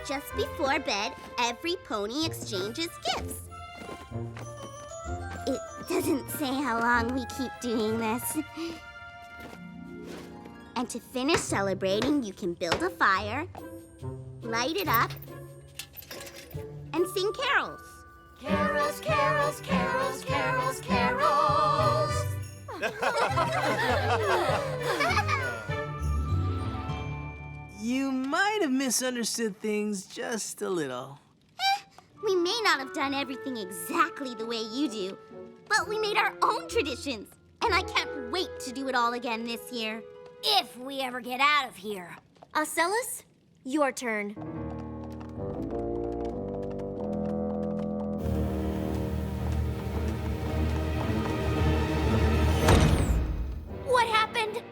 Just before bed, every pony exchanges gifts. It doesn't say how long we keep doing this. And to finish celebrating, you can build a fire, light it up, and sing carols. Carols, carols, carols, carols, carols. You might have misunderstood things just a little. We may not have done everything exactly the way you do, but we made our own traditions, and I can't wait to do it all again this year. If we ever get out of here. Ocellus, your turn. What happened?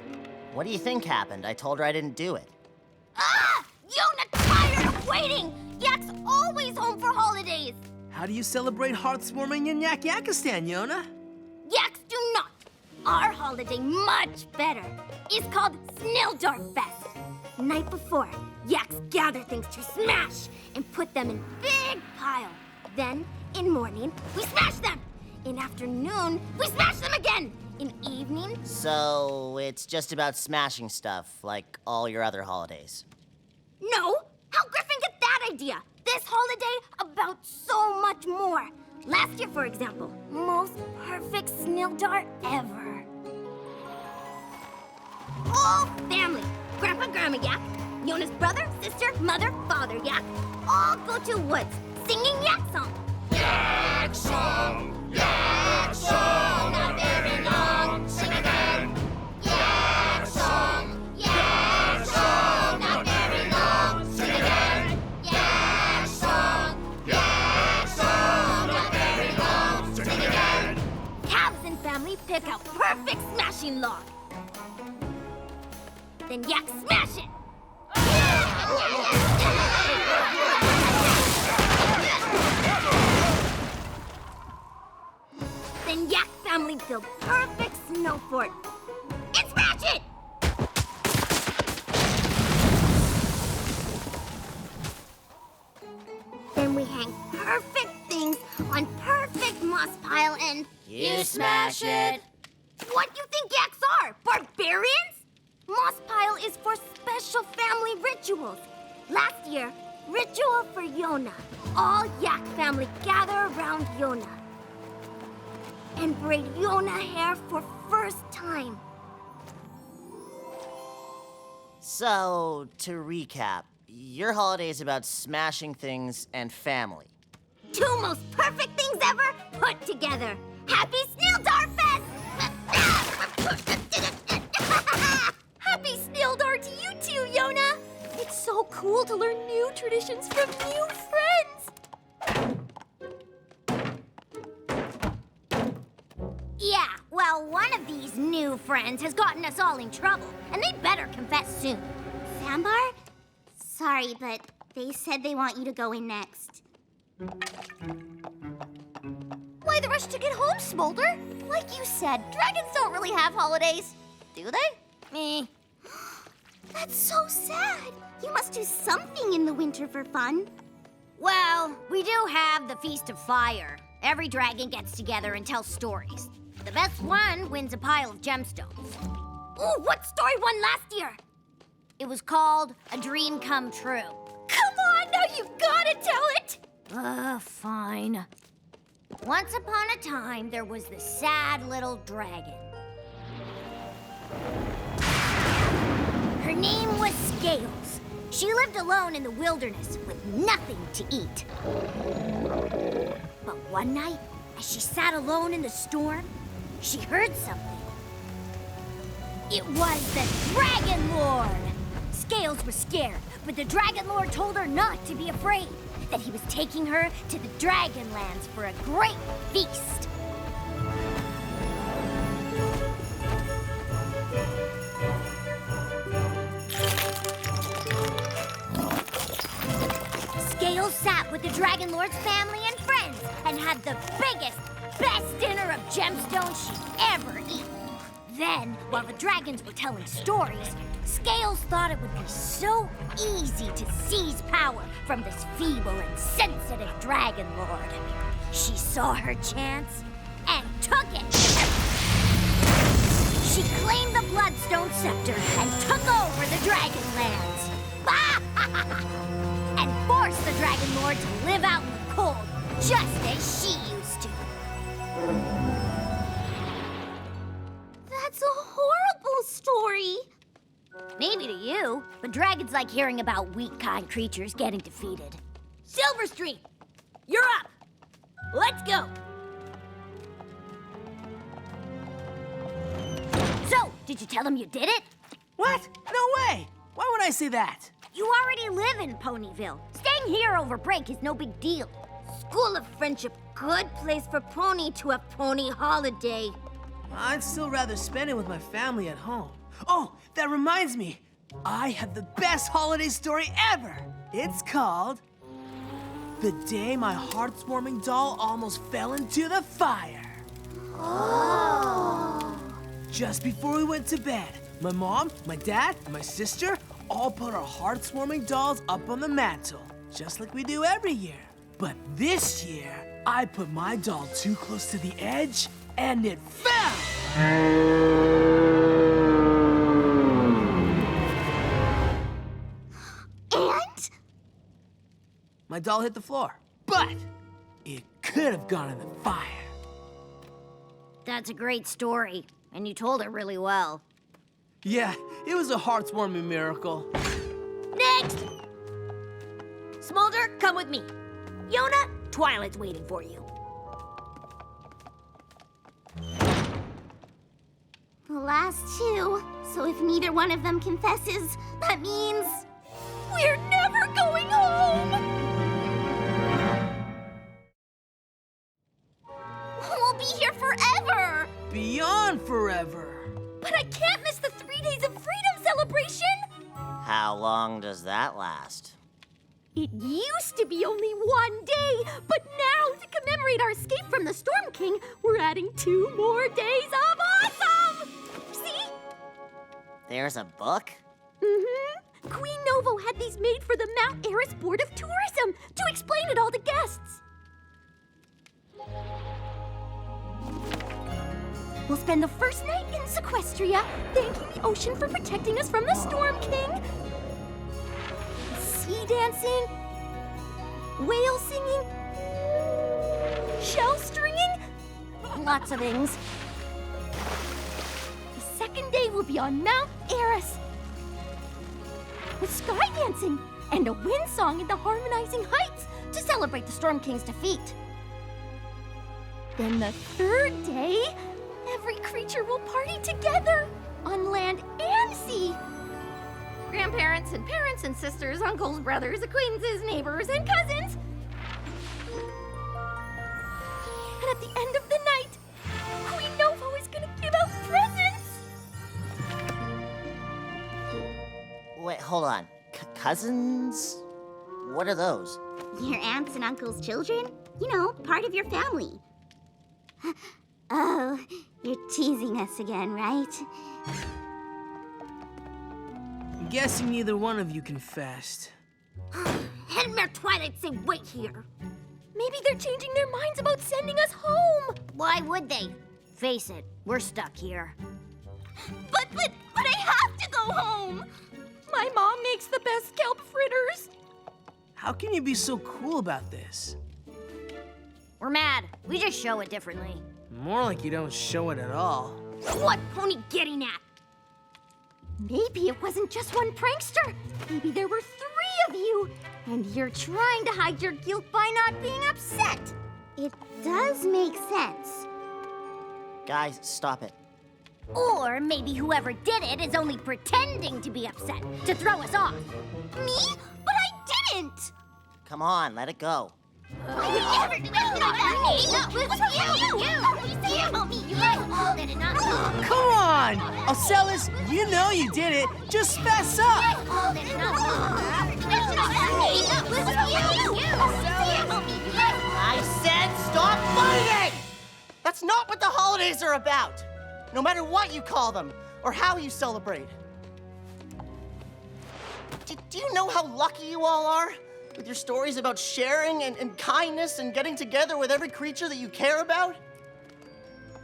What do you think happened? I told her I didn't do it. Ah! Yona tired of waiting! Yak's always home for holidays! How do you celebrate heart-warming in Yakistan, Yona? Yaks do not. Our holiday, much better, is called Snildart Fest. Night before, Yaks gather things to smash and put them in big pile. Then, in morning, we smash them. In afternoon, we smash them again. In evening... So, it's just about smashing stuff, like all your other holidays. No! How'd Griffin get that idea? This holiday about so much more. Last year, for example, most perfect Snildart ever. All family. Grandpa, Grandma Yak, Yona's brother, sister, mother, father Yak, all go to woods, singing Yak song. Yak song, yak song, not very long. Sing again. Yak song, not very long. Sing again. Yak song, not very long. Sing again. Calves and family pick out perfect smashing log. Then Yak smash it. Then Yak family build perfect snow fort. And smash it! Then we hang perfect things on perfect moss pile and... You smash it! What do you think Yaks are? Barbarians? Moss pile is for special family rituals. Last year, ritual for Yona. All Yak family gather around Yona and braid Yona hair for first time. So, to recap, your holiday is about smashing things and family. Two most perfect things ever put together. Happy Snildart Fest! Happy Snildart to you too, Yona! It's so cool to learn new traditions from new friends! Yeah, well, one of these new friends has gotten us all in trouble, and they better confess soon. Sambar? Sorry, but they said they want you to go in next. Why the rush to get home, Smolder? Like you said, dragons don't really have holidays, do they? Meh. That's so sad. You must do something in the winter for fun. Well, we do have the Feast of Fire. Every dragon gets together and tells stories. The best one wins a pile of gemstones. Ooh, what story won last year? It was called A Dream Come True. Come on, now you gotta tell it! Fine. Once upon a time, there was this sad little dragon. Her name was Scales. She lived alone in the wilderness with nothing to eat. But one night, as she sat alone in the storm, she heard something. It was the Dragon Lord! Scales was scared, but the Dragon Lord told her not to be afraid, that he was taking her to the Dragonlands for a great feast. Scales sat with the Dragon Lord's family and friends and had the biggest, best dinner of gemstones she'd ever eaten. Then, while the dragons were telling stories, Scales thought it would be so easy to seize power from this feeble and sensitive Dragon Lord. She saw her chance and took it. She claimed the Bloodstone Scepter and took over the Dragonlands. And forced the Dragon Lord to live out in the cold, just as she used to. That's a horrible story. Maybe to you, but dragons like hearing about weak, kind creatures getting defeated. Silverstream, you're up. Let's go. So, did you tell them you did it? What? No way! Why would I say that? You already live in Ponyville. Staying here over break is no big deal. School of Friendship, good place for Pony to have pony holiday. I'd still rather spend it with my family at home. Oh, that reminds me. I have the best holiday story ever. It's called The Day My Heartwarming Doll Almost Fell into the Fire. Oh. Just before we went to bed, my mom, my dad, and my sister all put our heartwarming dolls up on the mantle, just like we do every year. But this year, I put my doll too close to the edge, and it fell! And? My doll hit the floor, but it could have gone in the fire. That's a great story, and you told it really well. Yeah, it was a heartwarming miracle. Next! Smolder, come with me. Yona, Twilight's waiting for you. The last two. So if neither one of them confesses, that means we're never going home! We'll be here forever! Beyond forever. But I can't miss the 3 days of freedom celebration! How long does that last? It used to be only 1 day, but now to commemorate our escape from the Storm King, we're adding 2 more days of awesome! See? There's a book? Mm-hmm. Queen Novo had these made for the Mount Eris Board of Tourism to explain it all to guests. We'll spend the first night in Equestria, thanking the ocean for protecting us from the Storm King. Sea dancing, whale singing, shell stringing, lots of things. The second day will be on Mount Eris, with sky dancing and a wind song in the Harmonizing Heights to celebrate the Storm King's defeat. Then the third day, every creature will party together on land and sea. Grandparents and parents and sisters, uncles, brothers, acquaintances, neighbors, and cousins. And at the end of the night, Queen Novo is gonna give out presents. Wait, hold on. Cousins? What are those? Your aunts and uncles' children? You know, part of your family. Oh, you're teasing us again, right? I'm guessing neither one of you confessed. Headmare Twilight say wait here. Maybe they're changing their minds about sending us home. Why would they? Face it, we're stuck here. But I have to go home! My mom makes the best kelp fritters. How can you be so cool about this? We're mad. We just show it differently. More like you don't show it at all. What Pony getting at? Maybe it wasn't just one prankster. Maybe there were 3 of you, and you're trying to hide your guilt by not being upset. It does make sense. Guys, stop it. Or maybe whoever did it is only pretending to be upset to throw us off. Me? But I didn't! Come on, let it go. I would never do anything like that! You! Come on! Ocellus, you know you did it. Just fess up! I said stop fighting! That's not what the holidays are about. No matter what you call them, or how you celebrate. Do you know how lucky you all are? With your stories about sharing and kindness and getting together with every creature that you care about?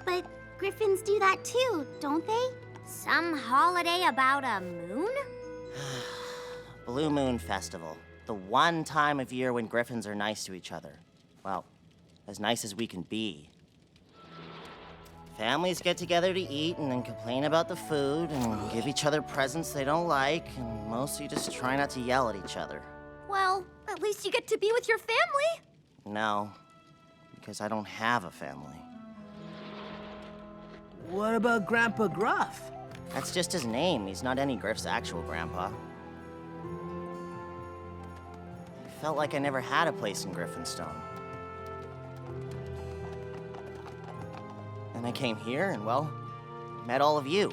But griffins do that too, don't they? Some holiday about a moon? Blue Moon Festival. The one time of year when griffins are nice to each other. Well, as nice as we can be. Families get together to eat and then complain about the food and give each other presents they don't like and mostly just try not to yell at each other. Well, at least you get to be with your family. No, because I don't have a family. What about Grandpa Gruff? That's just his name. He's not any Griff's actual grandpa. I felt like I never had a place in Griffinstone. Then I came here and, well, met all of you.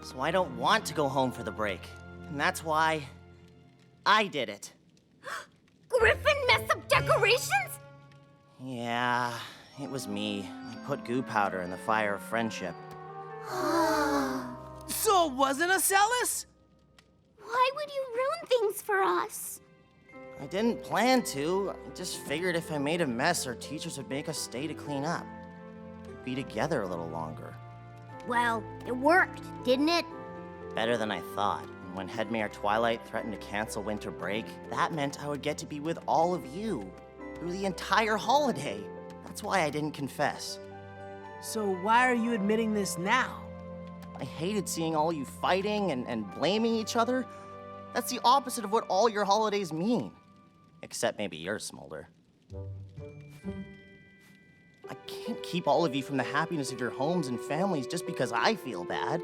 So I don't want to go home for the break. And that's why I did it. Griffin mess up decorations? Yeah, it was me. I put goo powder in the fire of friendship. So it wasn't a Celis? Why would you ruin things for us? I didn't plan to. I just figured if I made a mess, our teachers would make us stay to clean up. Be together a little longer. Well, it worked, didn't it? Better than I thought. And when Head Mayor Twilight threatened to cancel winter break, that meant I would get to be with all of you through the entire holiday. That's why I didn't confess. So why are you admitting this now? I hated seeing all you fighting and blaming each other. That's the opposite of what all your holidays mean. Except maybe yours, Smolder. I can't keep all of you from the happiness of your homes and families just because I feel bad.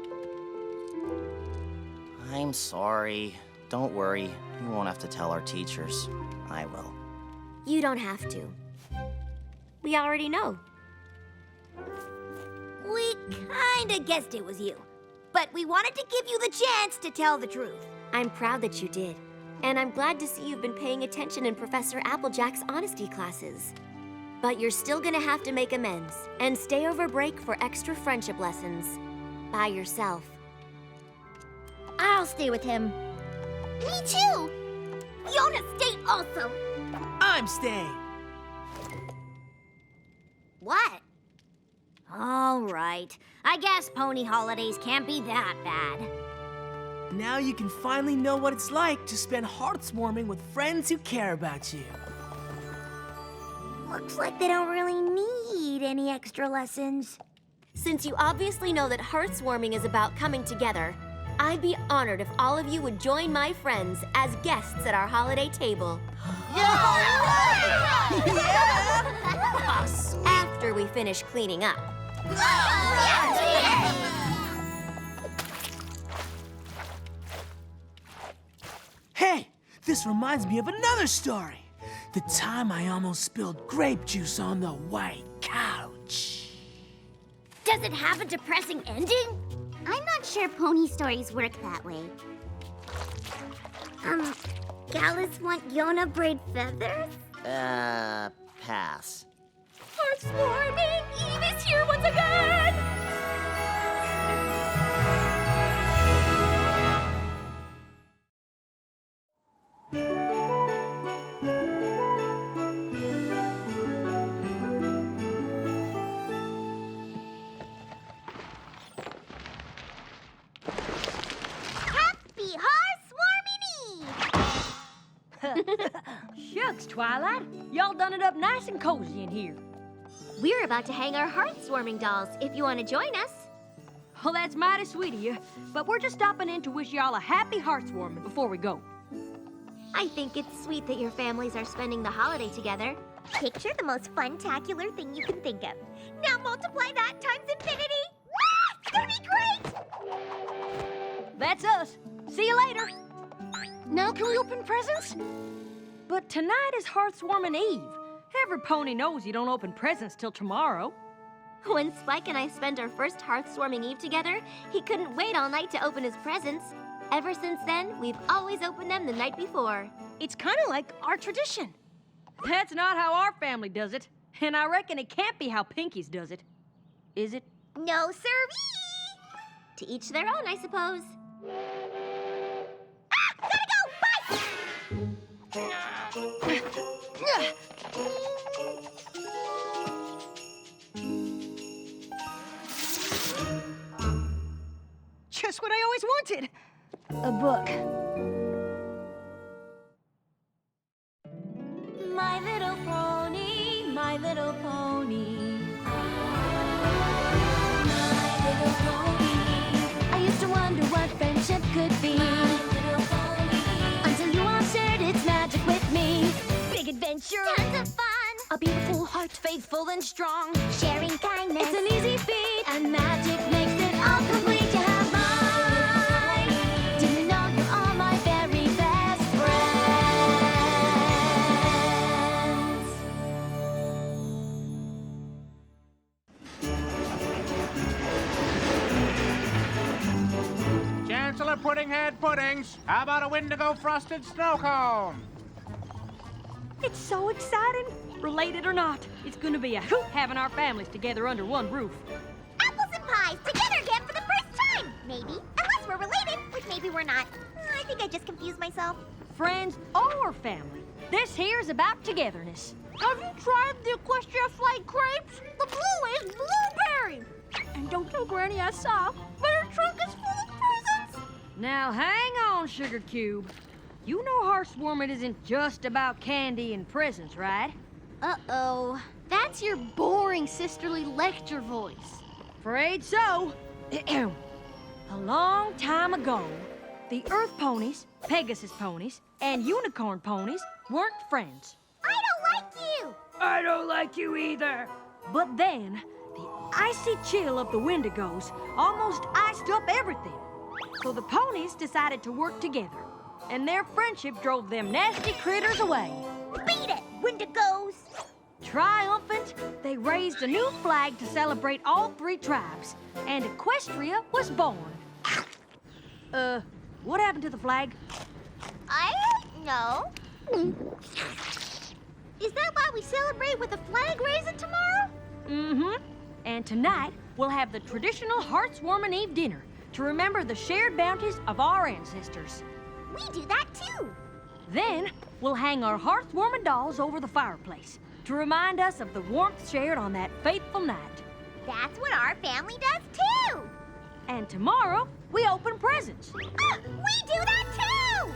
I'm sorry. Don't worry. You won't have to tell our teachers. I will. You don't have to. We already know. We kinda guessed it was you. But we wanted to give you the chance to tell the truth. I'm proud that you did. And I'm glad to see you've been paying attention in Professor Applejack's honesty classes. But you're still gonna have to make amends and stay over break for extra friendship lessons. By yourself. I'll stay with him. Me too! Fiona, stay also! I'm staying. What? All right. I guess pony holidays can't be that bad. Now you can finally know what it's like to spend hearts-warming with friends who care about you. Looks like they don't really need any extra lessons. Since you obviously know that hearts-warming is about coming together, I'd be honored if all of you would join my friends as guests at our holiday table. After we finish cleaning up. Hey, this reminds me of another story. The time I almost spilled grape juice on the white couch. Does it have a depressing ending? I'm not sure pony stories work that way. Gallus want Yona braid feathers? Pass. Hearts-warming! Eve is here once again! Happy Hearts-warming Eve! Shucks, Twilight. Y'all done it up nice and cozy in here. We're about to hang our hearts-warming dolls if you want to join us. Well, that's mighty sweet of you, but we're just stopping in to wish y'all a happy hearts-warming before we go. I think it's sweet that your families are spending the holiday together. Picture the most fun-tacular thing you can think of. Now multiply that times infinity. It's gonna be great! That's us. See you later. Now can we open presents? But tonight is Hearts-warming Eve. Every pony knows you don't open presents till tomorrow. When Spike and I spent our first hearts-warming Eve together, he couldn't wait all night to open his presents. Ever since then, we've always opened them the night before. It's kind of like our tradition. That's not how our family does it. And I reckon it can't be how Pinky's does it. Is it? No, sirree! To each their own, I suppose. Gotta go! Bye! Just what I always wanted. A book. My little pony, my little pony. My little pony. I used to wonder what friendship could be. My little pony. Until you all shared its magic with me. Big adventure. Tons of fun! A beautiful heart, faithful and strong. Sharing kindness. It's an easy feat, and magic makes it all come pudding-head puddings. How about a Wendigo frosted snow cone? It's so exciting. Related or not, it's gonna be a hoot having our families together under one roof. Apples and pies together again for the first time. Maybe. Unless we're related, which maybe we're not. I think I just confused myself. Friends or family, this here's about togetherness. Have you tried the Equestria flag crepes? The blue is blueberry. And don't tell Granny I saw, but her trunk is full of presents. Now hang on, Sugar Cube. You know Hearthswarming isn't just about candy and presents, right? Uh-oh. That's your boring sisterly lecture voice. Afraid so. A long time ago, the Earth Ponies, Pegasus Ponies, and Unicorn Ponies weren't friends. I don't like you! I don't like you either. But then, the icy chill of the Wendigos almost iced up everything. So the ponies decided to work together, and their friendship drove them nasty critters away. Beat it, Wendigos! Triumphant, they raised a new flag to celebrate all three tribes, and Equestria was born. What happened to the flag? I don't know. Is that why we celebrate with a flag raising tomorrow? Mm-hmm. And tonight, we'll have the traditional Hearthswarming Eve dinner to remember the shared bounties of our ancestors. We do that too. Then, we'll hang our Hearthswarming dolls over the fireplace to remind us of the warmth shared on that fateful night. That's what our family does too. And tomorrow, we open presents. We do that too!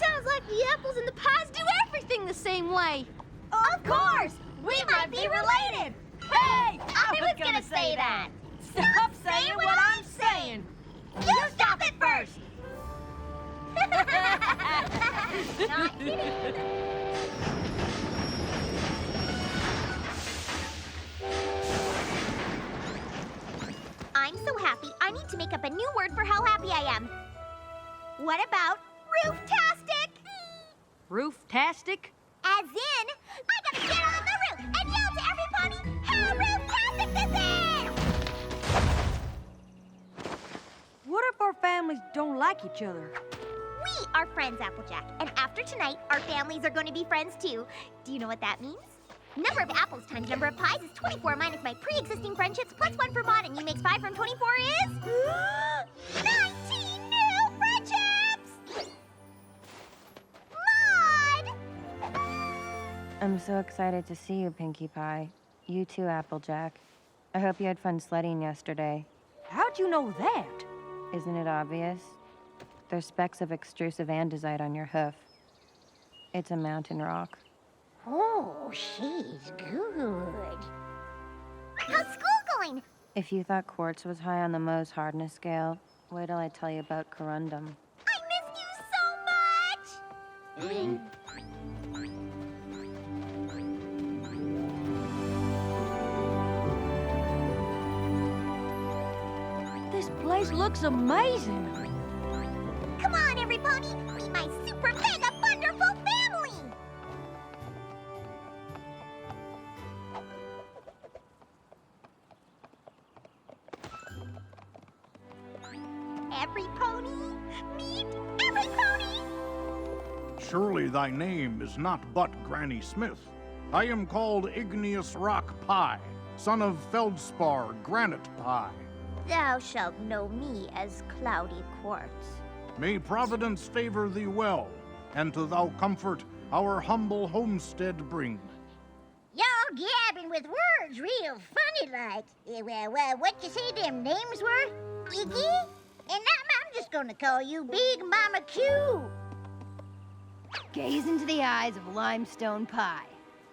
Sounds like the apples and the pies do everything the same way. Of course! We might be related! Hey! I was gonna say that! Stop saying what I'm saying! You stop it first! Not kidding. I'm so happy, I need to make up a new word for how happy I am. What about rooftastic? Rooftastic? As in, I gotta get on the roof and yell to Everypony how rooftastic this is! What if our families don't like each other? We are friends, Applejack, and after tonight, our families are going to be friends too. Do you know what that means? Number of apples times number of pies is 24 minus my pre-existing friendships plus 1 for Maud, and you makes 5 from 24 is... 19 new friendships! Maud! I'm so excited to see you, Pinkie Pie. You too, Applejack. I hope you had fun sledding yesterday. How'd you know that? Isn't it obvious? There's specks of extrusive andesite on your hoof. It's a mountain rock. Oh, she's good. How's school going? If you thought quartz was high on the Mohs hardness scale, wait till I tell you about corundum. I missed you so much! This place looks amazing. Come on, Everypony! Meet my super mega wonderful family! Everypony! Meet Everypony! Surely thy name is not but Granny Smith. I am called Igneous Rock Pie, son of Feldspar Granite Pie. Thou shalt know me as Cloudy Quartz. May Providence favor thee well, and to thou comfort our humble homestead bring. Y'all gabbing with words real funny like. What you say them names were? Iggy? And I'm just gonna call you Big Mama Q. Gaze into the eyes of limestone pie.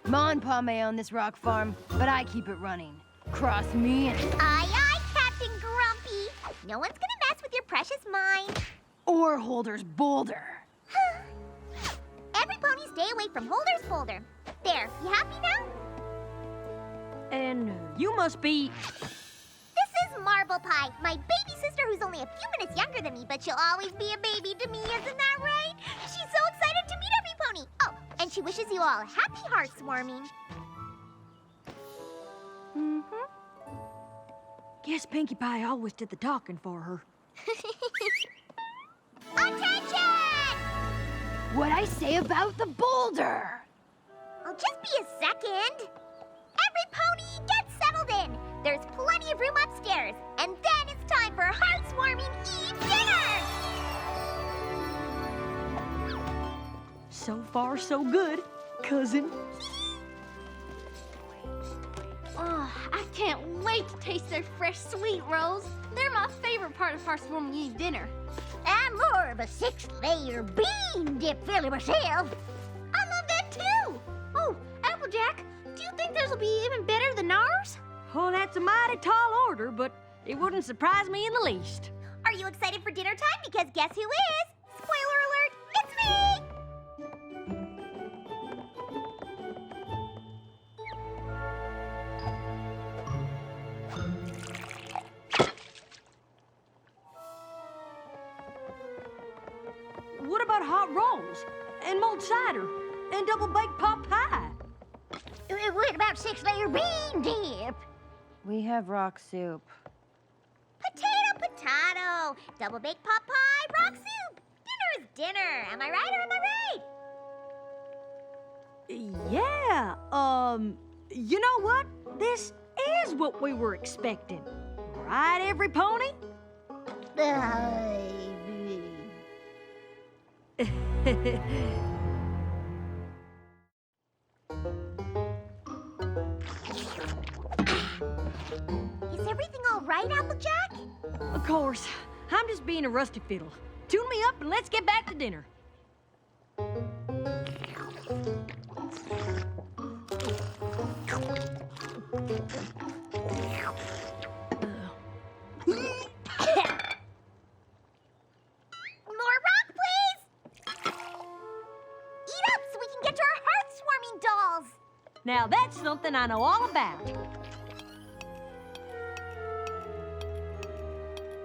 Ma and Pa may own this rock farm, but I keep it running. Cross me and... Aye, aye, Captain Grumpy. No one's gonna mess with your precious mind. Or Holder's boulder. Everypony stay away from Holder's boulder. There, you happy now? And you must be... This is Marble Pie, my baby sister who's only a few minutes younger than me, but she'll always be a baby to me, isn't that right? She's so excited to meet Everypony. Oh, and she wishes you all happy Hearthswarming. Guess Pinkie Pie always did the talking for her. What I say about the boulder? Oh, just be a second. Every pony, get settled in. There's plenty of room upstairs. And then it's time for Heartswarming Eve dinner! So far, so good, cousin. Oh, I can't wait to taste their fresh sweet rolls. They're my favorite part of Heartswarming Eve dinner. I'm more of a 6-layer bean dip filler myself. I love that too. Oh, Applejack, do you think theirs will be even better than ours? Oh, that's a mighty tall order, but it wouldn't surprise me in the least. Are you excited for dinner time? Because guess who is? Spoiler alert, it's me! What about hot rolls and mulled cider and double-baked pot pie? What about 6-layer bean dip? We have rock soup. Potato! Double-baked pot pie, rock soup! Dinner is dinner, am I right or am I right? Yeah, you know what? This is what we were expecting. Right, Everypony? Is everything all right, Applejack? Of course. I'm just being a rusty fiddle. Tune me up and let's get back to dinner. More rock, please! Eat up so we can get to our heart-swarming dolls! Now that's something I know all about.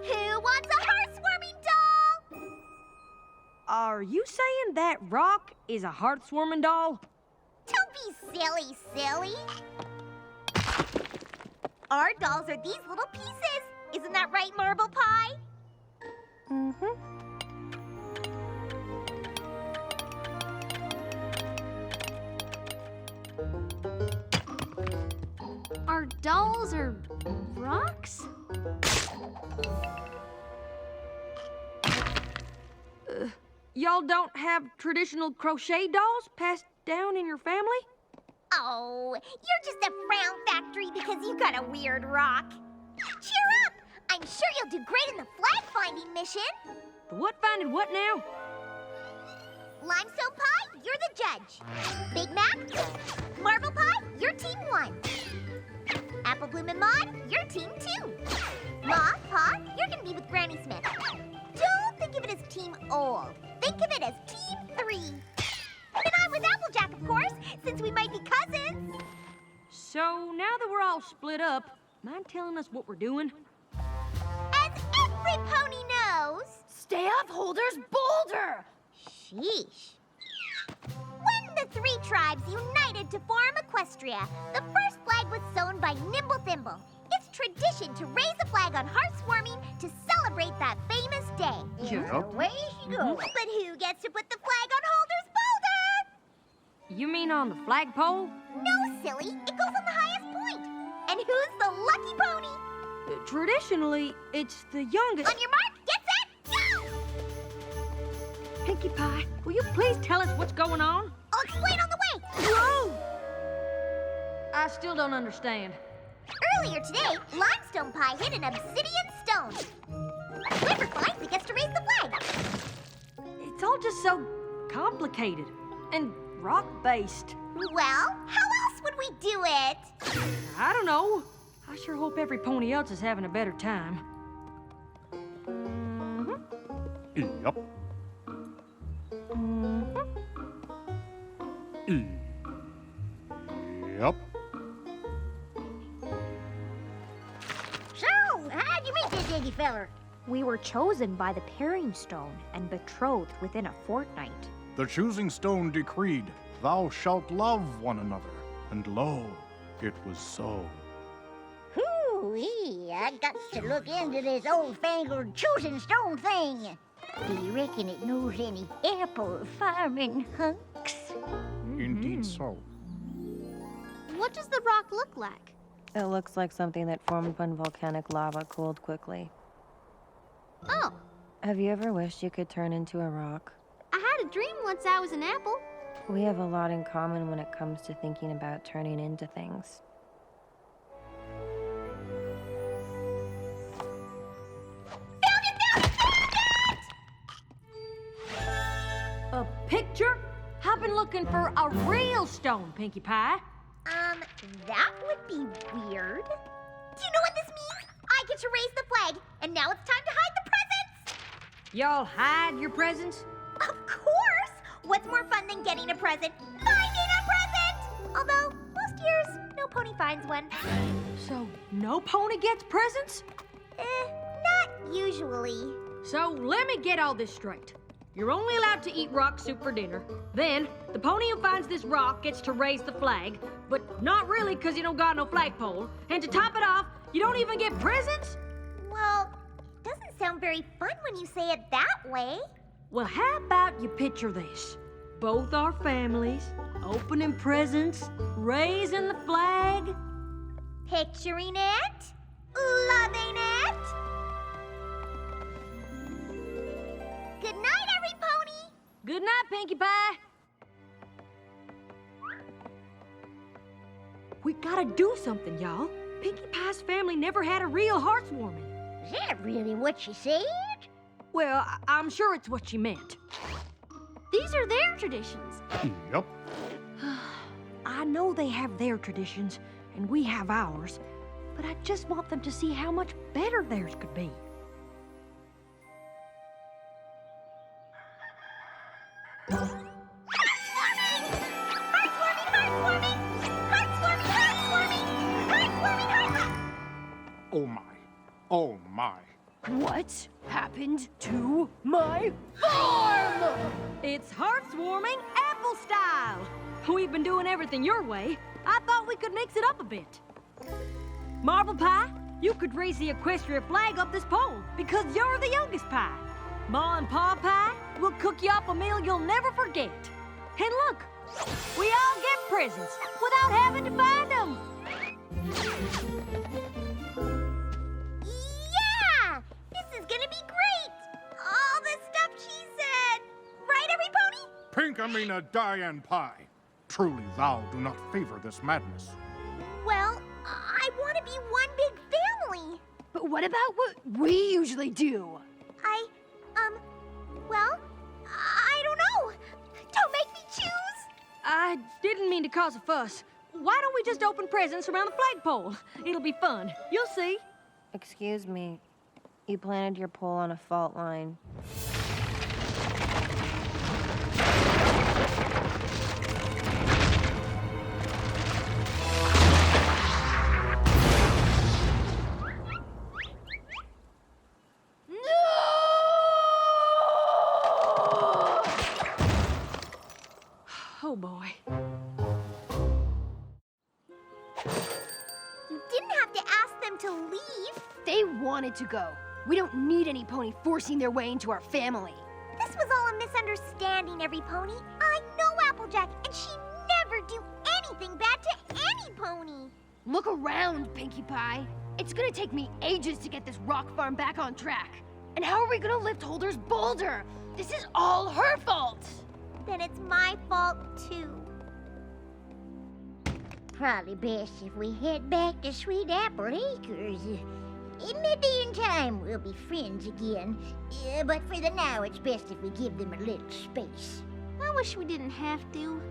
Who wants a heart-swarming doll? Are you saying that rock is a heart-swarming doll? Don't be silly. Our dolls are these little pieces. Isn't that right, Marble Pie? Mm-hmm. Our dolls are rocks? Y'all don't have traditional crochet dolls passed down in your family? Oh, you're just a frown factory because you got a weird rock. Cheer up! I'm sure you'll do great in the flag-finding mission. The what finding what now? Limestone Pie, you're the judge. Big Mac, Marble Pie, you're team 1. Apple Bloom and Maud, you're team 2. Ma, Pa, you're gonna be with Granny Smith. Don't think of it as Team Old. Think of it as Team 3. And I'm with Applejack, of course, since we might be cousins. So now that we're all split up, mind telling us what we're doing? As every pony knows. Stay off Holder's boulder! Sheesh. When the 3 tribes united to form Equestria, the first flag was sewn by Nimble Thimble. It's tradition to raise a flag on Heartswarming to celebrate that famous day. Away she goes. But who gets to put the flag on Holder's boulder? You mean on the flagpole? No, silly. It goes on the highest point. And who's the lucky pony? Traditionally, it's the youngest. On your mark, get set, go! Pinkie Pie, will you please tell us what's going on? I'll explain on the way. Whoa! I still don't understand. Earlier today, Limestone Pie hit an obsidian stone. Whoever finds it gets to raise the flag. It's all just so complicated and rock-based. Well, how else would we do it? I don't know. I sure hope every pony else is having a better time. Yep. Yep. So, how'd you meet this Iggy feller? We were chosen by the pairing stone and betrothed within a fortnight. The choosing stone decreed, "Thou shalt love one another." And lo, it was so. Hoo-wee, I got to look into this old-fangled choosing stone thing. Do you reckon it knows any apple farming hunks? Indeed so. What does the rock look like? It looks like something that formed when volcanic lava cooled quickly. Oh, Have you ever wished you could turn into a rock? I had a dream once I was an apple. We have a lot in common when it comes to thinking about turning into things. A picture? I've been looking for a real stone, Pinkie Pie. That would be weird. Do you know what this means? I get to raise the flag, and now it's time to hide the presents! Y'all hide your presents? Of course! What's more fun than getting a present? Finding a present! Although, most years, no pony finds one. So, no pony gets presents? Not usually. So, let me get all this straight. You're only allowed to eat rock soup for dinner. Then, the pony who finds this rock gets to raise the flag, but not really because you don't got no flagpole. And to top it off, you don't even get presents? Well, it doesn't sound very fun when you say it that way. Well, how about you picture this? Both our families, opening presents, raising the flag. Picturing it, loving it. Good night, Everypony. Good night, Pinkie Pie. We gotta do something, y'all. Pinkie Pie's family never had a real heartwarming. Is that really what she said? Well, I'm sure it's what she meant. These are their traditions. Yep. I know they have their traditions, and we have ours, but I just want them to see how much better theirs could be. Oh my. Oh my. What happened to my farm? It's heartwarming apple style. We've been doing everything your way. I thought we could mix it up a bit. Marble Pie, you could raise the Equestria flag up this pole because you're the youngest pie. Ma and Pa Pie will cook you up a meal you'll never forget. And look, we all get presents without having to find them. Yeah! This is gonna be great! All the stuff she said! Right, Everypony? Pinkamena Diane Pie. Truly thou do not favor this madness. Well, I want to be one big family. But what about what we usually do? Well, I don't know. Don't make me choose. I didn't mean to cause a fuss. Why don't we just open presents around the flagpole? It'll be fun. You'll see. Excuse me. You planted your pole on a fault line. Oh, boy. You didn't have to ask them to leave. They wanted to go. We don't need any pony forcing their way into our family. This was all a misunderstanding, Everypony. I know Applejack, and she never do anything bad to any pony. Look around, Pinkie Pie. It's gonna take me ages to get this rock farm back on track. And how are we gonna lift Holder's boulder? This is all her fault. Then it's my fault, too. Probably best if we head back to Sweet Apple Acres. Maybe in time we'll be friends again. But for the now, it's best if we give them a little space. I wish we didn't have to.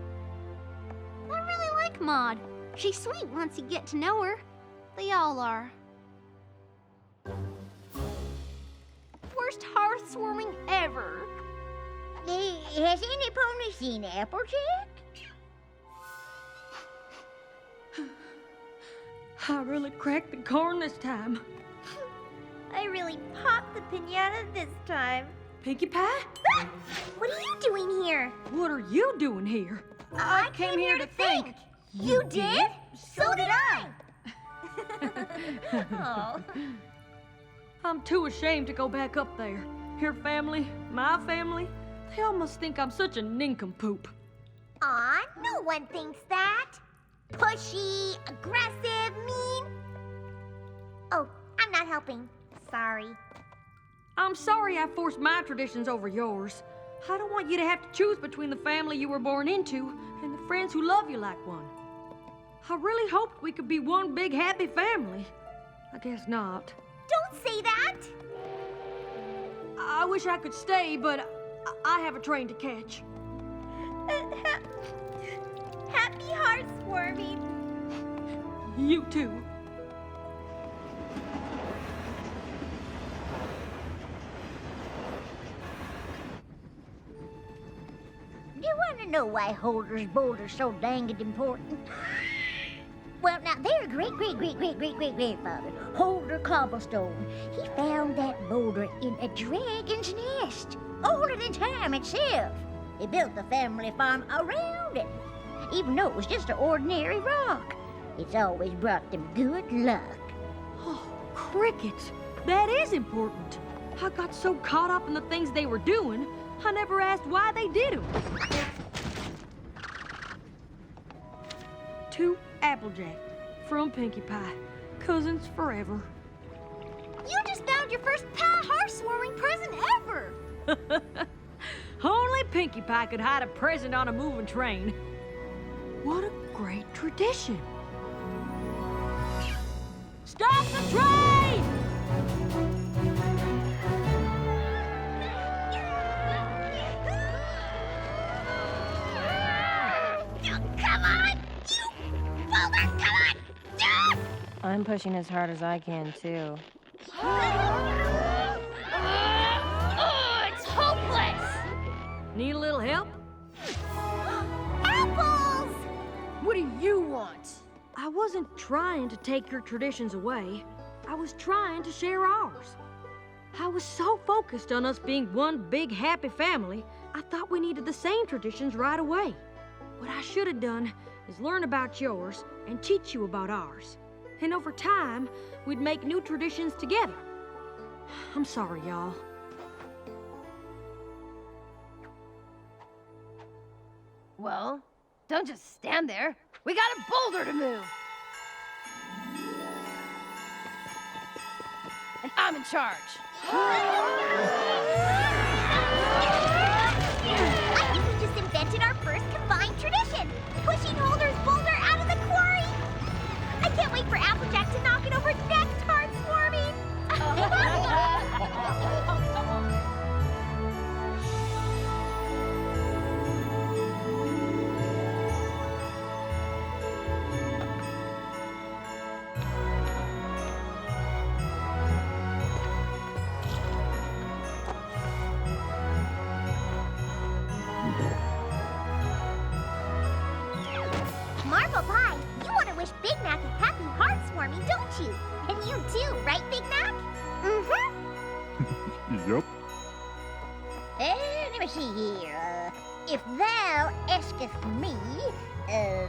I really like Maud. She's sweet once you get to know her. They all are. Worst hearth-warming ever. Has any pony seen Applejack? I really cracked the corn this time. I really popped the piñata this time. Pinkie Pie? What are you doing here? What are you doing here? I came here to think. You did? So did I. Oh. I'm too ashamed to go back up there. Your family, my family, they all must think I'm such a nincompoop. Aw, no one thinks that. Pushy, aggressive, mean. Oh, I'm not helping. Sorry. I'm sorry I forced my traditions over yours. I don't want you to have to choose between the family you were born into and the friends who love you like one. I really hoped we could be one big happy family. I guess not. Don't say that! I wish I could stay, but I have a train to catch. Happy heartswarming. You too. Do you want to know why Holder's boulder's so dang important? Well, now, their great-great-great-great-great-great-grandfather, Holder Cobblestone, he found that boulder in a dragon's nest, older than time itself. They built the family farm around it, even though it was just an ordinary rock. It's always brought them good luck. Oh, crickets. That is important. I got so caught up in the things they were doing, I never asked why they did them. To Applejack from Pinkie Pie. Cousins forever. You just found your first heartswarming present ever! Only Pinkie Pie could hide a present on a moving train. What a great tradition. Stop the train! Come on! Boulder, come on! I'm pushing as hard as I can, too. It's hopeless! Need a little help? Apples! What do you want? I wasn't trying to take your traditions away. I was trying to share ours. I was so focused on us being one big happy family, I thought we needed the same traditions right away. What I should have done is learn about yours and teach you about ours. And over time, we'd make new traditions together. I'm sorry, y'all. Well, don't just stand there. We got a boulder to move. And I'm in charge. I think we just invented our first combined tradition, pushing Holder's boulder out of the quarry. I can't wait for Applejack to knock it over next heartswarming. Marble Pie, you want to wish Big Mac a happy heartswarming, don't you? And you too, right, Big Mac? Mm-hmm. Yup. Let me see here. If thou askest me,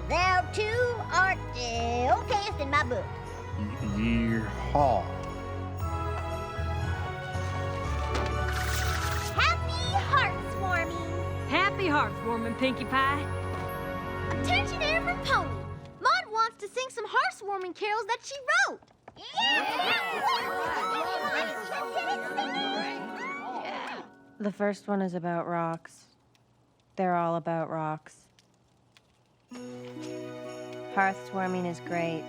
thou too art okayest in my book. Yeehaw. Happy heartswarming. Happy heartswarming, Pinkie Pie. Attention, Everypony. Maud wants to sing some heartswarming carols that she wrote. The first one is about rocks. They're all about rocks. Hearthswarming is great,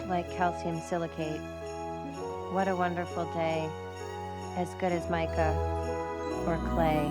like calcium silicate. What a wonderful day, as good as mica or clay.